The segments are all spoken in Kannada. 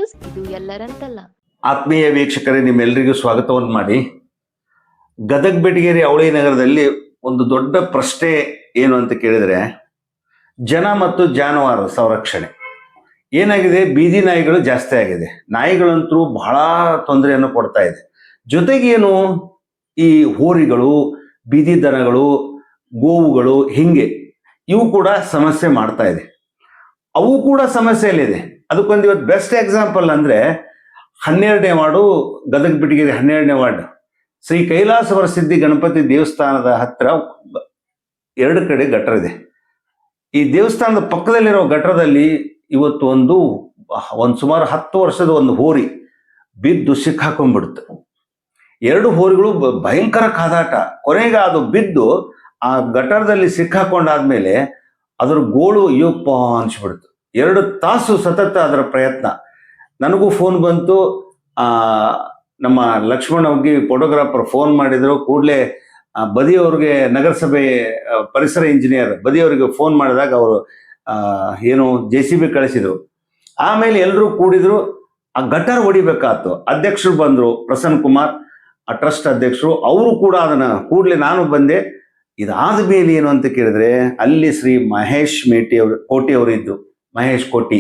ನ್ಯೂಸ್, ಇದು ಎಲ್ಲರಂತಲ್ಲ. ಆತ್ಮೀಯ ವೀಕ್ಷಕರೇ, ನಿಮ್ಮೆಲ್ಲರಿಗೂ ಸ್ವಾಗತವನ್ನು ಮಾಡಿ. ಗದಗ ಬೆಟಗೇರಿ ಅವಳಿ ನಗರದಲ್ಲಿ ಒಂದು ದೊಡ್ಡ ಪ್ರಶ್ನೆ ಏನು ಅಂತ ಕೇಳಿದರೆ, ಜನ ಮತ್ತು ಜಾನುವಾರು ಸಂರಕ್ಷಣೆ ಏನಾಗಿದೆ. ಬೀದಿ ನಾಯಿಗಳು ಜಾಸ್ತಿ ಆಗಿದೆ. ನಾಯಿಗಳಂತೂ ಬಹಳ ತೊಂದರೆಯನ್ನು ಕೊಡ್ತಾ ಇದೆ. ಜೊತೆಗೇನು ಈ ಹೋರಿಗಳು, ಬೀದಿ ದನಗಳು, ಗೋವುಗಳು, ಹಿಂಗೆ ಇವು ಕೂಡ ಸಮಸ್ಯೆ ಮಾಡ್ತಾ ಇದೆ. ಅವು ಕೂಡ ಸಮಸ್ಯೆಯಲ್ಲಿದೆ. ಅದಕ್ಕೊಂದು ಇವತ್ತು ಬೆಸ್ಟ್ ಎಕ್ಸಾಂಪಲ್ ಅಂದರೆ 12ನೇ ವಾರ್ಡು, ಗದಗ ಬೆಟಗೇರಿ 12ನೇ ವಾರ್ಡ್, ಶ್ರೀ ಕೈಲಾಸ ವರಸಿದ್ಧಿ ಗಣಪತಿ ದೇವಸ್ಥಾನದ ಹತ್ತಿರ 2 ಕಡೆ ಗಟ್ಟರ ಇದೆ. ಈ ದೇವಸ್ಥಾನದ ಪಕ್ಕದಲ್ಲಿರೋ ಗಟ್ಟರದಲ್ಲಿ ಇವತ್ತು ಒಂದು ಸುಮಾರು 10 ವರ್ಷದ ಒಂದು ಹೋರಿ ಬಿದ್ದು ಸಿಕ್ಕಾಕೊಂಡ್ಬಿಡ್ತು. 2 ಹೋರಿಗಳು ಭಯಂಕರ ಕಾದಾಟ. ಕೊನೆಗೆ ಅದು ಬಿದ್ದು ಆ ಗಟ್ಟರದಲ್ಲಿ ಸಿಕ್ಕಾಕೊಂಡಾದ್ಮೇಲೆ ಅದರ ಗೋಳು ಅಯ್ಯಪ್ಪ ಅನ್ಸ್ಬಿಡ್ತು. 2 ತಾಸು ಸತತ ಅದರ ಪ್ರಯತ್ನ. ನನಗೂ ಫೋನ್ ಬಂತು. ನಮ್ಮ ಲಕ್ಷ್ಮಣ ಹೋಗಿ ಫೋಟೋಗ್ರಾಫರ್ ಫೋನ್ ಮಾಡಿದ್ರು. ಕೂಡಲೇ ಬದಿಯವ್ರಿಗೆ, ನಗರಸಭೆ ಪರಿಸರ ಇಂಜಿನಿಯರ್ ಬದಿಯವರಿಗೆ ಫೋನ್ ಮಾಡಿದಾಗ ಅವರು ಏನು JCB ಕಳಿಸಿದ್ರು. ಆಮೇಲೆ ಎಲ್ಲರೂ ಕೂಡಿದ್ರು. ಆ ಗಟರ್ ಹೊಡಿಬೇಕಾಯ್ತು. ಅಧ್ಯಕ್ಷರು ಬಂದರು, ಪ್ರಸನ್ನ ಕುಮಾರ್, ಆ ಟ್ರಸ್ಟ್ ಅಧ್ಯಕ್ಷರು. ಅವರು ಕೂಡ ಅದನ್ನು ಕೂಡಲೇ ನಾನು ಬಂದೆ. ಇದಾದ ಮೇಲೆ ಏನು ಅಂತ ಕೇಳಿದ್ರೆ, ಅಲ್ಲಿ ಶ್ರೀ ಮಹೇಶ್ ಕೋಟಿ ಅವರು ಇದ್ರು. ಮಹೇಶ್ ಕೋಟಿ,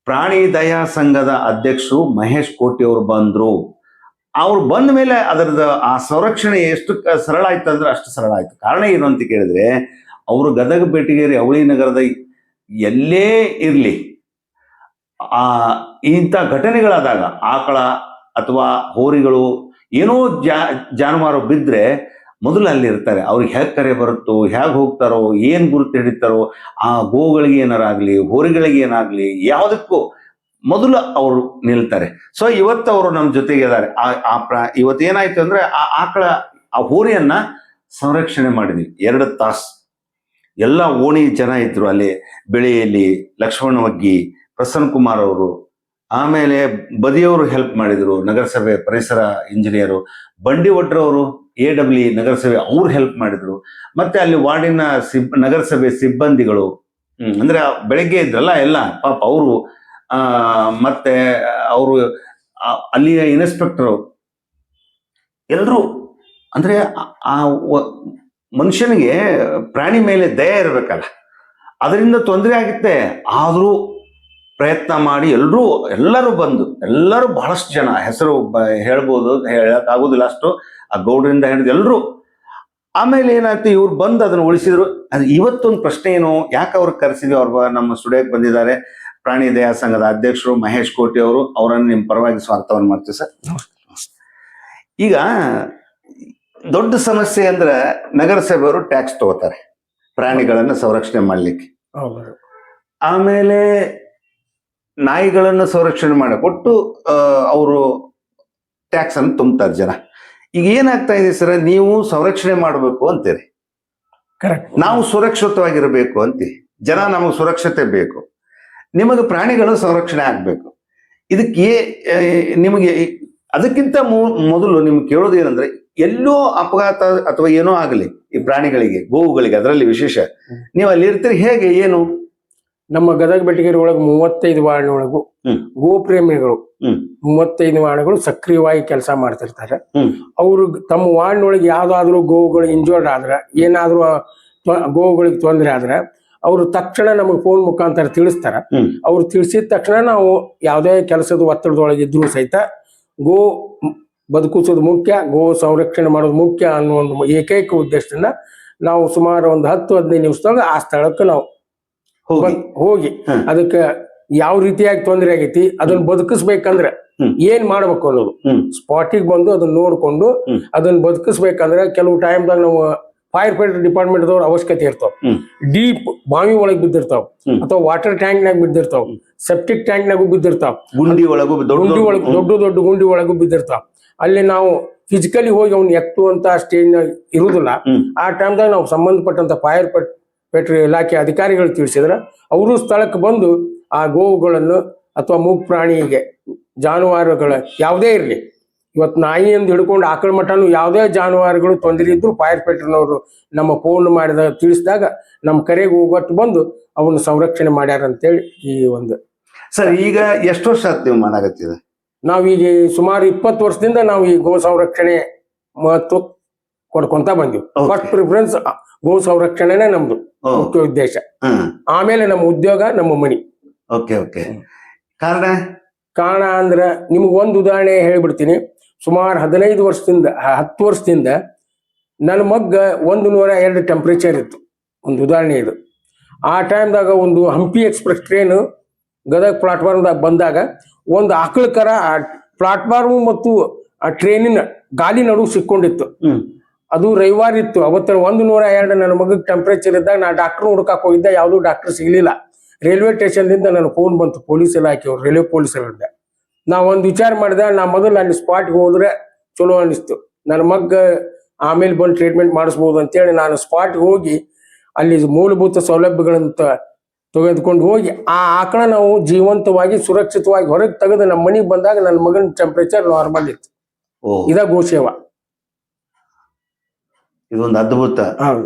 ಪ್ರಾಣಿ ದಯಾ ಸಂಘದ ಅಧ್ಯಕ್ಷರು ಮಹೇಶ್ ಕೋಟಿ ಅವರು ಬಂದರು. ಅವ್ರು ಬಂದ ಮೇಲೆ ಅದರದ ಆ ಸಂರಕ್ಷಣೆ ಎಷ್ಟು ಸರಳ ಆಯ್ತು ಅಂದ್ರೆ ಅಷ್ಟು ಸರಳ ಆಯ್ತು. ಕಾರಣ ಏನು ಅಂತ ಕೇಳಿದ್ರೆ, ಅವರು ಗದಗ ಬೆಟಗೇರಿ ಅವಳಿ ನಗರದ ಎಲ್ಲೇ ಇರಲಿ, ಇಂಥ ಘಟನೆಗಳಾದಾಗ ಆಕಳ ಅಥವಾ ಹೋರಿಗಳು ಏನೋ ಜಾನುವಾರು ಬಿದ್ದರೆ ಮೊದಲು ಅಲ್ಲಿ ಇರ್ತಾರೆ. ಅವ್ರಿಗೆ ಹೇಗೆ ಕರೆ ಬರುತ್ತೋ, ಹೇಗೆ ಹೋಗ್ತಾರೋ, ಏನು ಗುರುತು ಹಿಡಿತಾರೋ, ಆ ಗೋಗಳಿಗೆ ಏನಾರಾಗಲಿ, ಹೋರಿಗಳಿಗೆ ಏನಾಗಲಿ, ಯಾವುದಕ್ಕೂ ಮೊದಲು ಅವರು ನಿಲ್ತಾರೆ. ಸೊ ಇವತ್ತು ಅವರು ನಮ್ಮ ಜೊತೆಗೆ ಇದ್ದಾರೆ. ಇವತ್ತೇನಾಯ್ತು ಅಂದರೆ, ಆ ಹೋರಿಯನ್ನ ಸಂರಕ್ಷಣೆ ಮಾಡಿದ್ವಿ 2 ತಾಸು. ಎಲ್ಲ ಓಣಿ ಜನ ಇದ್ರು ಅಲ್ಲಿ. ಬೆಳೆಯಲ್ಲಿ ಲಕ್ಷ್ಮಣ ವಗ್ಗಿ, ಪ್ರಸನ್ನ ಕುಮಾರ್ ಅವರು, ಆಮೇಲೆ ಬದಿಯವರು ಹೆಲ್ಪ್ ಮಾಡಿದರು. ನಗರಸಭೆ ಪರಿಸರ ಇಂಜಿನಿಯರು ಬಂಡಿ ಒಡ್ರವರು, AWE ನಗರಸಭೆ ಅವರು ಹೆಲ್ಪ್ ಮಾಡಿದ್ರು. ಮತ್ತೆ ಅಲ್ಲಿ ವಾರ್ಡಿನ ನಗರಸಭೆ ಸಿಬ್ಬಂದಿಗಳು, ಅಂದ್ರೆ ಬೆಳಗ್ಗೆ ಇದ್ರಲ್ಲ ಎಲ್ಲ, ಪಾಪ ಅವರು, ಮತ್ತೆ ಅವರು ಅಲ್ಲಿಯ ಇನ್ಸ್ಪೆಕ್ಟರ್, ಎಲ್ಲರೂ. ಅಂದ್ರೆ ಆ ಮನುಷ್ಯನಿಗೆ ಪ್ರಾಣಿ ಮೇಲೆ ದಯೆ ಇರಬೇಕಲ್ಲ, ಅದರಿಂದ ತೊಂದರೆ ಆಗುತ್ತೆ. ಆದರೂ ಪ್ರಯತ್ನ ಮಾಡಿ ಎಲ್ಲರೂ ಬಂದು, ಎಲ್ಲರೂ ಬಹಳಷ್ಟು ಜನ, ಹೆಸರು ಹೇಳ್ಬೋದು, ಹೇಳಕ್ಕಾಗೋದಿಲ್ಲ ಅಷ್ಟು, ಆ ಗೌಡರಿಂದ ಹಿಡಿದು ಎಲ್ಲರೂ. ಆಮೇಲೆ ಏನಾಯ್ತು, ಇವ್ರು ಬಂದು ಅದನ್ನು ಉಳಿಸಿದ್ರು. ಅದು ಇವತ್ತೊಂದು ಪ್ರಶ್ನೆ ಏನು, ಯಾಕೆ ಅವ್ರಿಗೆ ಕರೆಸಿದ್ವಿ, ಅವ್ರು ನಮ್ಮ ಸ್ಟುಡಿಯೋಕ್ಕೆ ಬಂದಿದ್ದಾರೆ. ಪ್ರಾಣಿ ದಯಾ ಸಂಘದ ಅಧ್ಯಕ್ಷರು ಮಹೇಶ್ ಕೋಟಿ ಅವರು. ಅವರನ್ನು ನಿಮ್ಮ ಪರವಾಗಿ ಸ್ವಾಗತವನ್ನು ಮಾಡ್ತೀವಿ ಸರ್. ಈಗ ದೊಡ್ಡ ಸಮಸ್ಯೆ ಅಂದ್ರೆ, ನಗರಸಭೆಯವರು ಟ್ಯಾಕ್ಸ್ ತಗೋತಾರೆ ಪ್ರಾಣಿಗಳನ್ನು ಸಂರಕ್ಷಣೆ ಮಾಡಲಿಕ್ಕೆ. ಆಮೇಲೆ ನಾಯಿಗಳನ್ನು ಸಂರಕ್ಷಣೆ ಮಾಡಕ್ಕೆ ಕೊಟ್ಟು ಅವರು ಟ್ಯಾಕ್ಸ್ ಅನ್ನು ತುಂಬ್ತಾರೆ ಜನ. ಈಗ ಏನಾಗ್ತಾ ಇದೆ ಸರ್, ನೀವು ಸಂರಕ್ಷಣೆ ಮಾಡಬೇಕು ಅಂತೀರಿ, ಕರೆಕ್ಟ್, ನಾವು ಸುರಕ್ಷಿತವಾಗಿರಬೇಕು ಅಂತೀವಿ. ಜನ ನಮಗೆ ಸುರಕ್ಷತೆ ಬೇಕು, ನಿಮಗೆ ಪ್ರಾಣಿಗಳು ಸಂರಕ್ಷಣೆ ಆಗಬೇಕು. ಇದಕ್ಕೆ ನಿಮಗೆ ಅದಕ್ಕಿಂತ ಮೊದಲು ನಿಮ್ಗೆ ಕೇಳೋದು ಏನಂದ್ರೆ, ಎಲ್ಲೋ ಅಪಘಾತ ಅಥವಾ ಏನೋ ಆಗಲಿ ಈ ಪ್ರಾಣಿಗಳಿಗೆ, ಗೋವುಗಳಿಗೆ ಅದರಲ್ಲಿ ವಿಶೇಷ, ನೀವು ಅಲ್ಲಿ ಇರ್ತೀರಿ, ಹೇಗೆ ಏನು? ನಮ್ಮ ಗದಗ ಬೆಟಗೇರಿ ಒಳಗೆ 35 ವಾರ್ಡ್ನೊಳಗು ಗೋಪ್ರೇಮಿಗಳು 35 ವಾರ್ಡ್ಗಳು ಸಕ್ರಿಯವಾಗಿ ಕೆಲಸ ಮಾಡ್ತಿರ್ತಾರೆ. ಅವರು ತಮ್ಮ ವಾರ್ಡ್ನೊಳಗೆ ಯಾವ್ದಾದ್ರು ಗೋವುಗಳು ಇಂಜೋರ್ಡ್ ಆದ್ರೆ, ಏನಾದ್ರು ಗೋವುಗಳಿಗೆ ತೊಂದರೆ ಆದ್ರೆ ಅವರು ತಕ್ಷಣ ನಮಗೆ ಫೋನ್ ಮುಖಾಂತರ ತಿಳಿಸ್ತಾರ. ಅವ್ರು ತಿಳಿಸಿದ ತಕ್ಷಣ ನಾವು ಯಾವುದೇ ಕೆಲಸದ ಒತ್ತಡದೊಳಗೆ ಇದ್ರೂ ಸಹಿತ ಗೋ ಬದುಕಿಸೋದು ಮುಖ್ಯ, ಗೋ ಸಂರಕ್ಷಣೆ ಮಾಡೋದು ಮುಖ್ಯ ಅನ್ನೋ ಒಂದು ಏಕೈಕ ಉದ್ದೇಶದಿಂದ ನಾವು ಸುಮಾರು ಒಂದು 10-15 ನಿಮಿಷದೊಳಗೆ ಆ ಸ್ಥಳಕ್ಕೆ ನಾವು ಹೋಗಿ ಅದಕ್ಕೆ ಯಾವ ರೀತಿಯಾಗಿ ತೊಂದರೆ ಆಗೈತಿ, ಅದನ್ನ ಬದುಕಿಸ್ಬೇಕಂದ್ರೆ ಏನ್ ಮಾಡ್ಬೇಕು ಅನ್ನೋದು ಸ್ಪಾಟಿಗೆ ಬಂದು ಅದನ್ನ ನೋಡ್ಕೊಂಡು ಅದನ್ನ ಬದುಕಿಸ್ಬೇಕಂದ್ರೆ ಕೆಲವು ಟೈಮ್ದಾಗ ನಾವು ಫೈರ್ ಫೈಟರ್ ಡಿಪಾರ್ಟ್ಮೆಂಟ್ ದವ್ರ ಅವಶ್ಯಕತೆ ಇರ್ತಾವ. ಡೀಪ್ ಬಾವಿ ಒಳಗೆ ಬಿದ್ದಿರ್ತಾವ, ಅಥವಾ ವಾಟರ್ ಟ್ಯಾಂಕ್ ನಾಗ ಬಿದ್ದಿರ್ತಾವ, ಸೆಪ್ಟಿಕ್ ಟ್ಯಾಂಕ್ ನಾಗೂ ಬಿದ್ದಿರ್ತಾವ, ಗುಂಡಿ ಒಳಗೂ ದೊಡ್ಡ ಗುಂಡಿ ಒಳಗೂ ಬಿದ್ದಿರ್ತಾವ. ಅಲ್ಲಿ ನಾವು ಫಿಸಿಕಲಿ ಹೋಗಿ ಅವ್ನ ಎತ್ತುವಂತ ಸ್ಟೇಜ್ ನಾಗ ಇರುದಿಲ್ಲ. ಆ ಟೈಮ್ದಾಗ ನಾವು ಸಂಬಂಧಪಟ್ಟಂತ ಫೈರ್ ಫೈಟರ್ ಇಲಾಖೆ ಅಧಿಕಾರಿಗಳು ತಿಳಿಸಿದ್ರೆ ಅವರು ಸ್ಥಳಕ್ಕೆ ಬಂದು ಆ ಗೋವುಗಳನ್ನು ಅಥವಾ ಮೂಕ್ ಪ್ರಾಣಿಗೆ, ಜಾನುವಾರುಗಳ ಯಾವುದೇ ಇರಲಿ, ಇವತ್ತು ನಾಯಿಯಿಂದ ಹಿಡ್ಕೊಂಡು ಆಕಳ ಮಟನು ಯಾವುದೇ ಜಾನುವಾರುಗಳು ತೊಂದರೆ ಇದ್ರು ಫೈರ್ ಫೈಟರ್ನವರು ನಮ್ಮ ಫೋನ್ ಮಾಡಿದಾಗ ತಿಳಿಸಿದಾಗ ನಮ್ಮ ಕರೆಗೆ ಹೋಗೊಟ್ಟು ಬಂದು ಅವನ್ನ ಸಂರಕ್ಷಣೆ ಮಾಡ್ಯಾರ ಅಂತೇಳಿ ಈ ಒಂದು ಸರ್ ಈಗ ಎಷ್ಟು ವರ್ಷ ಆಯ್ತು ನೀವು ಮಾಡಾಕತ್ತಿದ? ನಾವೀಗ ಸುಮಾರು 20 ವರ್ಷದಿಂದ ನಾವು ಈ ಗೋ ಸಂರಕ್ಷಣೆ ಮಹತ್ವ ಕೊಡ್ಕೊಂತ ಬಂದಿವಿ. Okay. ಫಸ್ಟ್ ಪ್ರಿಫರೆನ್ಸ್ ಗೋ ಸಂರಕ್ಷಣೆನೇ ನಮ್ದು ಮುಖ್ಯ ಉದ್ದೇಶ. ಆಮೇಲೆ ನಮ್ಮ ಉದ್ಯೋಗ, ನಮ್ಮ ಮನಿ. Okay okay. ಕಾರಣ ಕಾರಣ ಅಂದ್ರ ನಿಮ್ಗೆ ಒಂದು ಉದಾಹರಣೆ ಹೇಳ್ಬಿಡ್ತೀನಿ. ಸುಮಾರು 15 ವರ್ಷದಿಂದ 10 ವರ್ಷದಿಂದ ನನ್ನ ಮಗ್ಗ 102 ಟೆಂಪ್ರೇಚರ್ ಇತ್ತು. ಒಂದು ಉದಾಹರಣೆ ಇದು. ಆ ಟೈಮ್ದಾಗ ಒಂದು ಹಂಪಿ ಎಕ್ಸ್ಪ್ರೆಸ್ ಟ್ರೈನ್ ಗದಗ ಪ್ಲಾಟ್ಫಾರ್ಮ್ದಾಗ ಬಂದಾಗ ಒಂದು ಆಕಳ ಕರ ಪ್ಲಾಟ್ಫಾರ್ಮ್ ಮತ್ತು ಆ ಟ್ರೈನಿನ ಗಾಲಿ ನಡುವೆ ಸಿಕ್ಕೊಂಡಿತ್ತು. ಅದು ರವಿವಾರ ಇತ್ತು. ಅವತ್ತು 102 ನನ್ನ ಮಗಗೆ ಟೆಂಪ್ರೇಚರ್ ಇದ್ದಾಗ ನಾ ಡಾಕ್ಟರ್ ಹುಡುಕಕ್ಕೆ ಹೋಗಿದ್ದೆ. ಯಾವುದೂ ಡಾಕ್ಟರ್ ಸಿಗ್ಲಿಲ್ಲ. ರೈಲ್ವೆ ಸ್ಟೇಷನ್ದಿಂದ ನನ್ನ ಫೋನ್ ಬಂತು, ಪೊಲೀಸ್ ಇಲಾಖೆಯವ್ರು, ರೈಲ್ವೆ ಪೊಲೀಸರಿಂದ. ನಾ ಒಂದು ವಿಚಾರ ಮಾಡಿದೆ, ನಾ ಮೊದಲು ಅಲ್ಲಿ ಸ್ಪಾಟ್ಗೆ ಹೋದ್ರೆ ಚಲೋ ಅನಿಸ್ತು. ನನ್ನ ಮಗ್ಗ ಆಮೇಲೆ ಬಂದು ಟ್ರೀಟ್ಮೆಂಟ್ ಮಾಡಿಸ್ಬೋದು ಅಂತೇಳಿ ನಾನು ಸ್ಪಾಟ್ಗೆ ಹೋಗಿ ಅಲ್ಲಿ ಮೂಲಭೂತ ಸೌಲಭ್ಯಗಳನ್ನು ತೆಗೆದುಕೊಂಡು ಹೋಗಿ ಆ ಆಕಳ ನಾವು ಜೀವಂತವಾಗಿ ಸುರಕ್ಷಿತವಾಗಿ ಹೊರಗೆ ತೆಗೆದು ನಮ್ಮ ಮನೆಗೆ ಬಂದಾಗ ನನ್ನ ಮಗನ ಟೆಂಪ್ರೇಚರ್ ನಾರ್ಮಲ್ ಇತ್ತು. ಇದ ಗೋಸೇವಾ. ಇದೊಂದು ಅದ್ಭುತ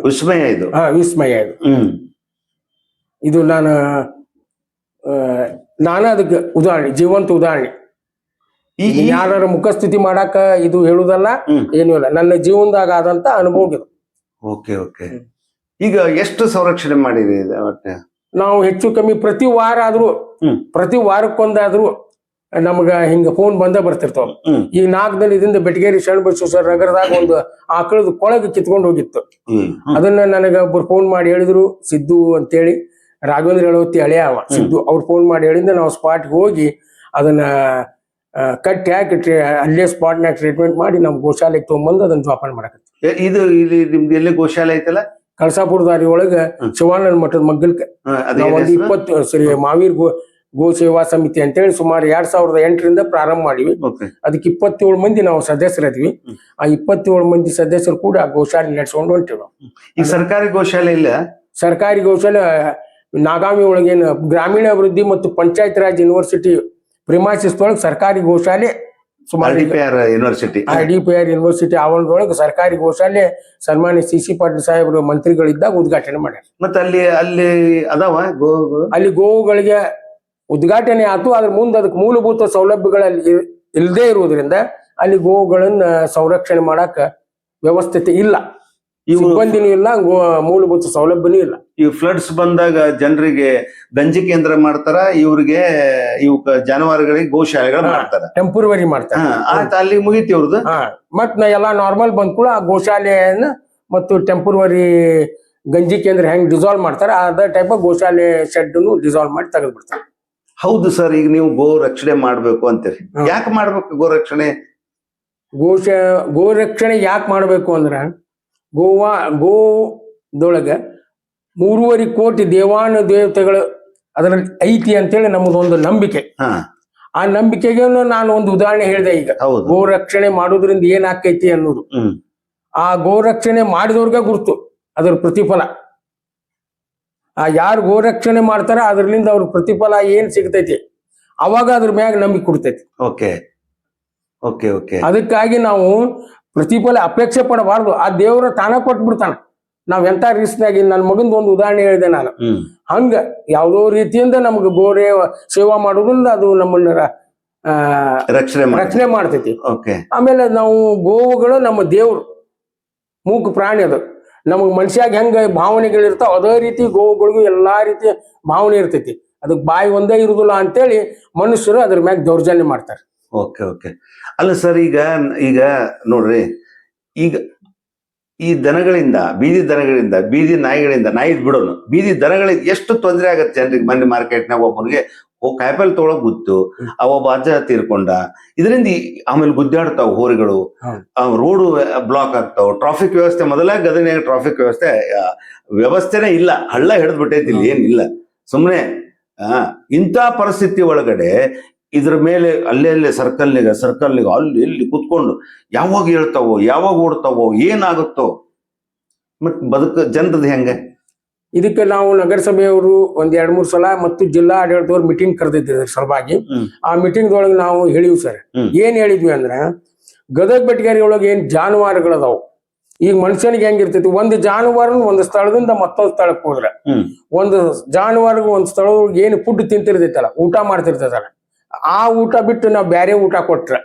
ವಿಸ್ಮಯ. ಇದು ವಿಸ್ಮಯ. ಇದು ನಾನು ಅದಕ್ಕೆ ಉದಾಹರಣೆ, ಜೀವಂತ ಉದಾಹರಣೆ. ಈಗ ಯಾರ ಮುಖಸ್ಥಿತಿ ಮಾಡಾಕ ಇದು ಹೇಳುದಲ್ಲ, ಏನೂ ಇಲ್ಲ, ನನ್ನ ಜೀವನದಾಗ ಆದಂತ ಅನುಭವ ಇದು. Okay okay. ಈಗ ಎಷ್ಟು ಸಂರಕ್ಷಣೆ ಮಾಡಿರಿ? ನಾವು ಹೆಚ್ಚು ಕಮ್ಮಿ ಪ್ರತಿ ವಾರಕ್ಕೊಂದಾದ್ರೂ ನಮ್ಗ ಹಿಂಗ ಫೋನ್ ಬಂದ ಬರ್ತಿರ್ತಾವ. ಈ 4 ದಿನದಿಂದ ಬೆಟಗೇರಿ ಶರಣಬಸವೇಶ್ವರ ನಗರದಾಗ ಒಂದು ಆಕಳದ ಕೊಳಗ ಕಿತ್ಕೊಂಡು ಹೋಗಿತ್ತು. ಅದನ್ನ ನನಗ ಒಬ್ರು ಫೋನ್ ಮಾಡಿ ಹೇಳಿದ್ರು, ಸಿದ್ದು ಅಂತೇಳಿ, ರಾಘವೇಂದ್ರ ಹೇಳವತ್ತಿ ಹಳೆಯ ಅವ ಸಿದ್ದು. ಅವ್ರು ಫೋನ್ ಮಾಡಿ ಹೇಳಿಂದ ನಾವು ಸ್ಪಾಟ್ಗೆ ಹೋಗಿ ಅದನ್ನ ಕಟ್ಟಿ ಹಾಕಿ ಅಲ್ಲೇ ಸ್ಪಾಟ್ನಾಗ ಟ್ರೀಟ್ಮೆಂಟ್ ಮಾಡಿ ನಮ್ ಗೋಶಾಲೆಗೆ ತಗೊಂಡ್ಬಂದು ಅದನ್ನ ಜೋಪಾನ ಮಾಡಕತ್ತಿ. ಇದು ಇಲ್ಲಿ ನಿಮ್ದು ಎಲ್ಲಿ ಗೋಶಾಲೆ ಐತಲ್ಲ? ಕಳಸಾಪುರ ದಾರಿ ಒಳಗ ಶಿವಾನಂದ ಮಠದ ಮಗ್ಗಲ್ಕ ಒಂದು 20 ಮಾವೀರ್ ಗೋ ಸೇವಾ ಸಮಿತಿ ಅಂತೇಳಿ ಸುಮಾರು 2008ರಿಂದ ಪ್ರಾರಂಭ ಮಾಡಿವಿ. ಅದಕ್ಕೆ 27 ಮಂದಿ ನಾವು ಸದಸ್ಯರದ್ವಿ. ಆ 27 ಮಂದಿ ಸದಸ್ಯರು ಕೂಡ ಗೋಶಾಲೆ ನಡೆಸ್ಕೊಂಡು ಹೊಂಟಿವಿ ನಾವು. ಈಗ ಸರ್ಕಾರಿ ಗೋಶಾಲೆ ಇಲ್ಲ? ಸರ್ಕಾರಿ ಗೋಶಾಲೆ ನಾಗಾವಿ ಒಳಗೇನು ಗ್ರಾಮೀಣ ಅಭಿವೃದ್ಧಿ ಮತ್ತು ಪಂಚಾಯತ್ ರಾಜ್ ಯೂನಿವರ್ಸಿಟಿ ಪ್ರಿಮಾಸಿಸ್ ಒಳಗೆ ಸರ್ಕಾರಿ ಗೋಶಾಲೆ ಸುಮಾರು IDPR ಯೂನಿವರ್ಸಿಟಿ ಆವರಣದೊಳಗೆ ಸರ್ಕಾರಿ ಗೋಶಾಲೆ ಸನ್ಮಾನ್ಯ CC ಪಾಟೀಲ್ ಸಾಹೇಬರು ಮಂತ್ರಿಗಳಿದ್ದಾಗ ಉದ್ಘಾಟನೆ ಮಾಡ್ಯಾರ. ಮತ್ತೆ ಅಲ್ಲಿ ಅದಾವ ಅಲ್ಲಿ ಗೋವುಗಳಿಗೆ ಉದ್ಘಾಟನೆ ಆಯ್ತು. ಅದ್ರ ಮುಂದೆ ಅದಕ್ಕೆ ಮೂಲಭೂತ ಸೌಲಭ್ಯಗಳಲ್ಲಿ ಇಲ್ಲದೆ ಇರುವುದರಿಂದ ಅಲ್ಲಿ ಗೋವುಗಳನ್ನ ಸಂರಕ್ಷಣೆ ಮಾಡಾಕ ವ್ಯವಸ್ಥೆ ಇಲ್ಲ, ಸಿಬ್ಬಂದಿನೂ ಇಲ್ಲ, ಮೂಲಭೂತ ಸೌಲಭ್ಯನೂ ಇಲ್ಲ. ಈ ಫ್ಲಡ್ಸ್ ಬಂದಾಗ ಜನರಿಗೆ ಗಂಜಿ ಕೇಂದ್ರ ಮಾಡ್ತಾರ, ಇವ್ರಿಗೆ ಜಾನುವಾರುಗಳಿಗೆ ಗೋಶಾಲೆಗಳು ಮಾಡ್ತಾರ, ಟೆಂಪರವರಿ ಮಾಡ್ತಾರ. ಅಲ್ಲಿ ಮುಗಿತಿ ಅವ್ರದ್ದು. ಮತ್ ಎಲ್ಲಾ ನಾರ್ಮಲ್ ಬಂದ್ ಕೂಡ ಆ ಗೋಶಾಲೆಯನ್ನ ಮತ್ತು ಟೆಂಪರವರಿ ಗಂಜಿ ಕೇಂದ್ರ ಹೆಂಗ್ ಡಿಸಾಲ್ವ್ ಮಾಡ್ತಾರ ಅದೇ ಟೈಪ್ ಗೋಶಾಲೆ ಶೆಡ್ ಡಿಸಾಲ್ವ್ ಮಾಡಿ ತೆಗೆದು ಬಿಡ್ತಾರೆ. ಹೌದು ಸರ್. ಈಗ ನೀವು ಗೋ ರಕ್ಷಣೆ ಮಾಡ್ಬೇಕು ಅಂತೀರಿ, ಯಾಕೆ ಮಾಡ್ಬೇಕು ಗೋ ರಕ್ಷಣೆ? ಗೋ ರಕ್ಷಣೆ ಯಾಕೆ ಮಾಡ್ಬೇಕು ಅಂದ್ರ ಗೋದೊಳಗ 3.5 ಕೋಟಿ ದೇವಾನು ದೇವತೆಗಳು ಅದರಲ್ಲಿ ಐತಿ ಅಂತೇಳಿ ನಮ್ಮದೊಂದು ನಂಬಿಕೆ. ಆ ನಂಬಿಕೆಗೆ ನಾನು ಒಂದು ಉದಾಹರಣೆ ಹೇಳಿದೆ. ಈಗ ಗೋ ರಕ್ಷಣೆ ಮಾಡೋದ್ರಿಂದ ಏನಾಕೈತಿ ಅನ್ನೋದು ಆ ಗೋ ರಕ್ಷಣೆ ಮಾಡಿದವ್ರಿಗೆ ಗುರ್ತು ಅದ್ರ ಪ್ರತಿಫಲ. ಆ ಯಾರು ಗೋ ರಕ್ಷಣೆ ಮಾಡ್ತಾರ ಅದ್ರಲಿಂದ ಅವ್ರ ಪ್ರತಿಫಲ ಏನ್ ಸಿಗ್ತೈತಿ ಅವಾಗ ಅದ್ರ ಮ್ಯಾಗ ನಂಬಿಕೆ ಕೊಡ್ತೈತಿ. ಅದಕ್ಕಾಗಿ ನಾವು ಪ್ರತಿಫಲ ಅಪೇಕ್ಷೆ ಪಡಬಾರ್ದು. ಆ ದೇವರ ತಾನ ಕೊಟ್ಬಿಡ್ತಾನ. ನಾವ್ ಎಂತ ರಿಸ್ಕ್ನಾಗಿ ನನ್ನ ಮಗಂದು ಒಂದು ಉದಾಹರಣೆ ಹೇಳಿದೆ ನಾನು. ಹಂಗ ಯಾವ್ದೋ ರೀತಿಯಿಂದ ನಮ್ಗೆ ಗೋರೆ ಸೇವಾ ಮಾಡೋದ್ರಿಂದ ಅದು ನಮ್ಮನ್ನ ರಕ್ಷಣೆ ಮಾಡ್ತೈತಿ. ಆಮೇಲೆ ನಾವು ಗೋವುಗಳು ನಮ್ಮ ದೇವ್ರು, ಮೂಕ ಪ್ರಾಣಿ. ಅದು ನಮಗ್ ಮನುಷ್ಯಾಗ ಹೆಂಗ ಭಾವನೆಗಳಿರ್ತಾವ ಅದೇ ರೀತಿ ಗೋವುಗಳಿಗೂ ಎಲ್ಲಾ ರೀತಿಯ ಭಾವನೆ ಇರ್ತೈತಿ. ಅದಕ್ಕೆ ಬಾಯಿ ಒಂದೇ ಇರುದಿಲ್ಲ ಅಂತೇಳಿ ಮನುಷ್ಯರು ಅದ್ರ ಮ್ಯಾಗ ದೌರ್ಜನ್ಯ ಮಾಡ್ತಾರೆ. ಅಲ್ಲ ಸರ್, ಈಗ ನೋಡ್ರಿ, ಈಗ ಈ ದನಗಳಿಂದ, ಬೀದಿ ನಾಯಿಗಳಿಂದ, ನಾಯಿದ್ ಬಿಡೋನು, ಬೀದಿ ದನಗಳಿಗೆ ಎಷ್ಟು ತೊಂದರೆ ಆಗತ್ತೆ ಜನರಿಗೆ. ಮೊನ್ನೆ ಮಾರ್ಕೆಟ್ನಾಗ ಒಬ್ಬನಿಗೆ ಕಾಯಿಪಲ್ಲೆ ತೊಗೊಳಕ್ ಗೊತ್ತು, ಒಬ್ಬ ಅಜ್ಜ ತೀರ್ಕೊಂಡ. ಇದರಿಂದ ಆಮೇಲೆ ಗುದ್ದಾಡ್ತಾವ ಹೋರಿಗಳು, ರೋಡು ಬ್ಲಾಕ್ ಆಗ್ತಾವ, ಟ್ರಾಫಿಕ್ ವ್ಯವಸ್ಥೆ. ಮೊದಲ ಗದಗಿನಾಗ ಟ್ರಾಫಿಕ್ ವ್ಯವಸ್ಥೆನೇ ಇಲ್ಲ, ಹಳ್ಳ ಹಿಡಿದು ಬಿಟ್ಟೈತಿ, ಇಲ್ಲಿ ಏನಿಲ್ಲ. ಸುಮ್ಮನೆ ಇಂಥ ಪರಿಸ್ಥಿತಿ ಒಳಗಡೆ ಇದ್ರ ಮೇಲೆ ಅಲ್ಲೇ ಸರ್ಕಲ್ನಿಗ ಅಲ್ಲಿ ಇಲ್ಲಿ ಕುತ್ಕೊಂಡು ಯಾವಾಗ ಹೇಳ್ತಾವೋ, ಯಾವಾಗ ಓಡ್ತಾವೋ, ಏನಾಗುತ್ತೋ, ಮತ್ ಜನರದ್ದು ಹೆಂಗ? ಇದಕ್ಕೆ ನಾವು ನಗರಸಭೆಯವರು 1-2-3 ಸಲ ಮತ್ತು ಜಿಲ್ಲಾ ಆಡಳಿತದವ್ರು ಮೀಟಿಂಗ್ ಕರೆದಿದ್ರು ಸಲುವಾಗಿ. ಆ ಮೀಟಿಂಗ್ ಒಳಗೆ ನಾವು ಹೇಳಿವಿ ಸರ್. ಏನ್ ಹೇಳಿದ್ವಿ ಅಂದ್ರ ಗದಗ ಬೆಟಗೇರಿ ಒಳಗೆ ಏನ್ ಜಾನುವಾರುಗಳದಾವು ಈಗ ಮನುಷ್ಯನಿಗೆ ಹೆಂಗಿರ್ತೈತಿ, ಒಂದು ಜಾನುವಾರು ಒಂದು ಸ್ಥಳದಿಂದ ಮತ್ತೊಂದು ಸ್ಥಳಕ್ಕೆ ಹೋದ್ರೆ, ಒಂದು ಜಾನುವಾರಿಗೆ ಒಂದು ಸ್ಥಳದೊಳಗೆ ಏನು ಫುಡ್ ತಿಂತಿರ್ತೈತಲ್ಲ, ಊಟ ಮಾಡ್ತಿರ್ತೈತಲ್ಲ, ಆ ಊಟ ಬಿಟ್ಟು ನಾವು ಬ್ಯಾರೆ ಊಟ ಕೊಟ್ರೆ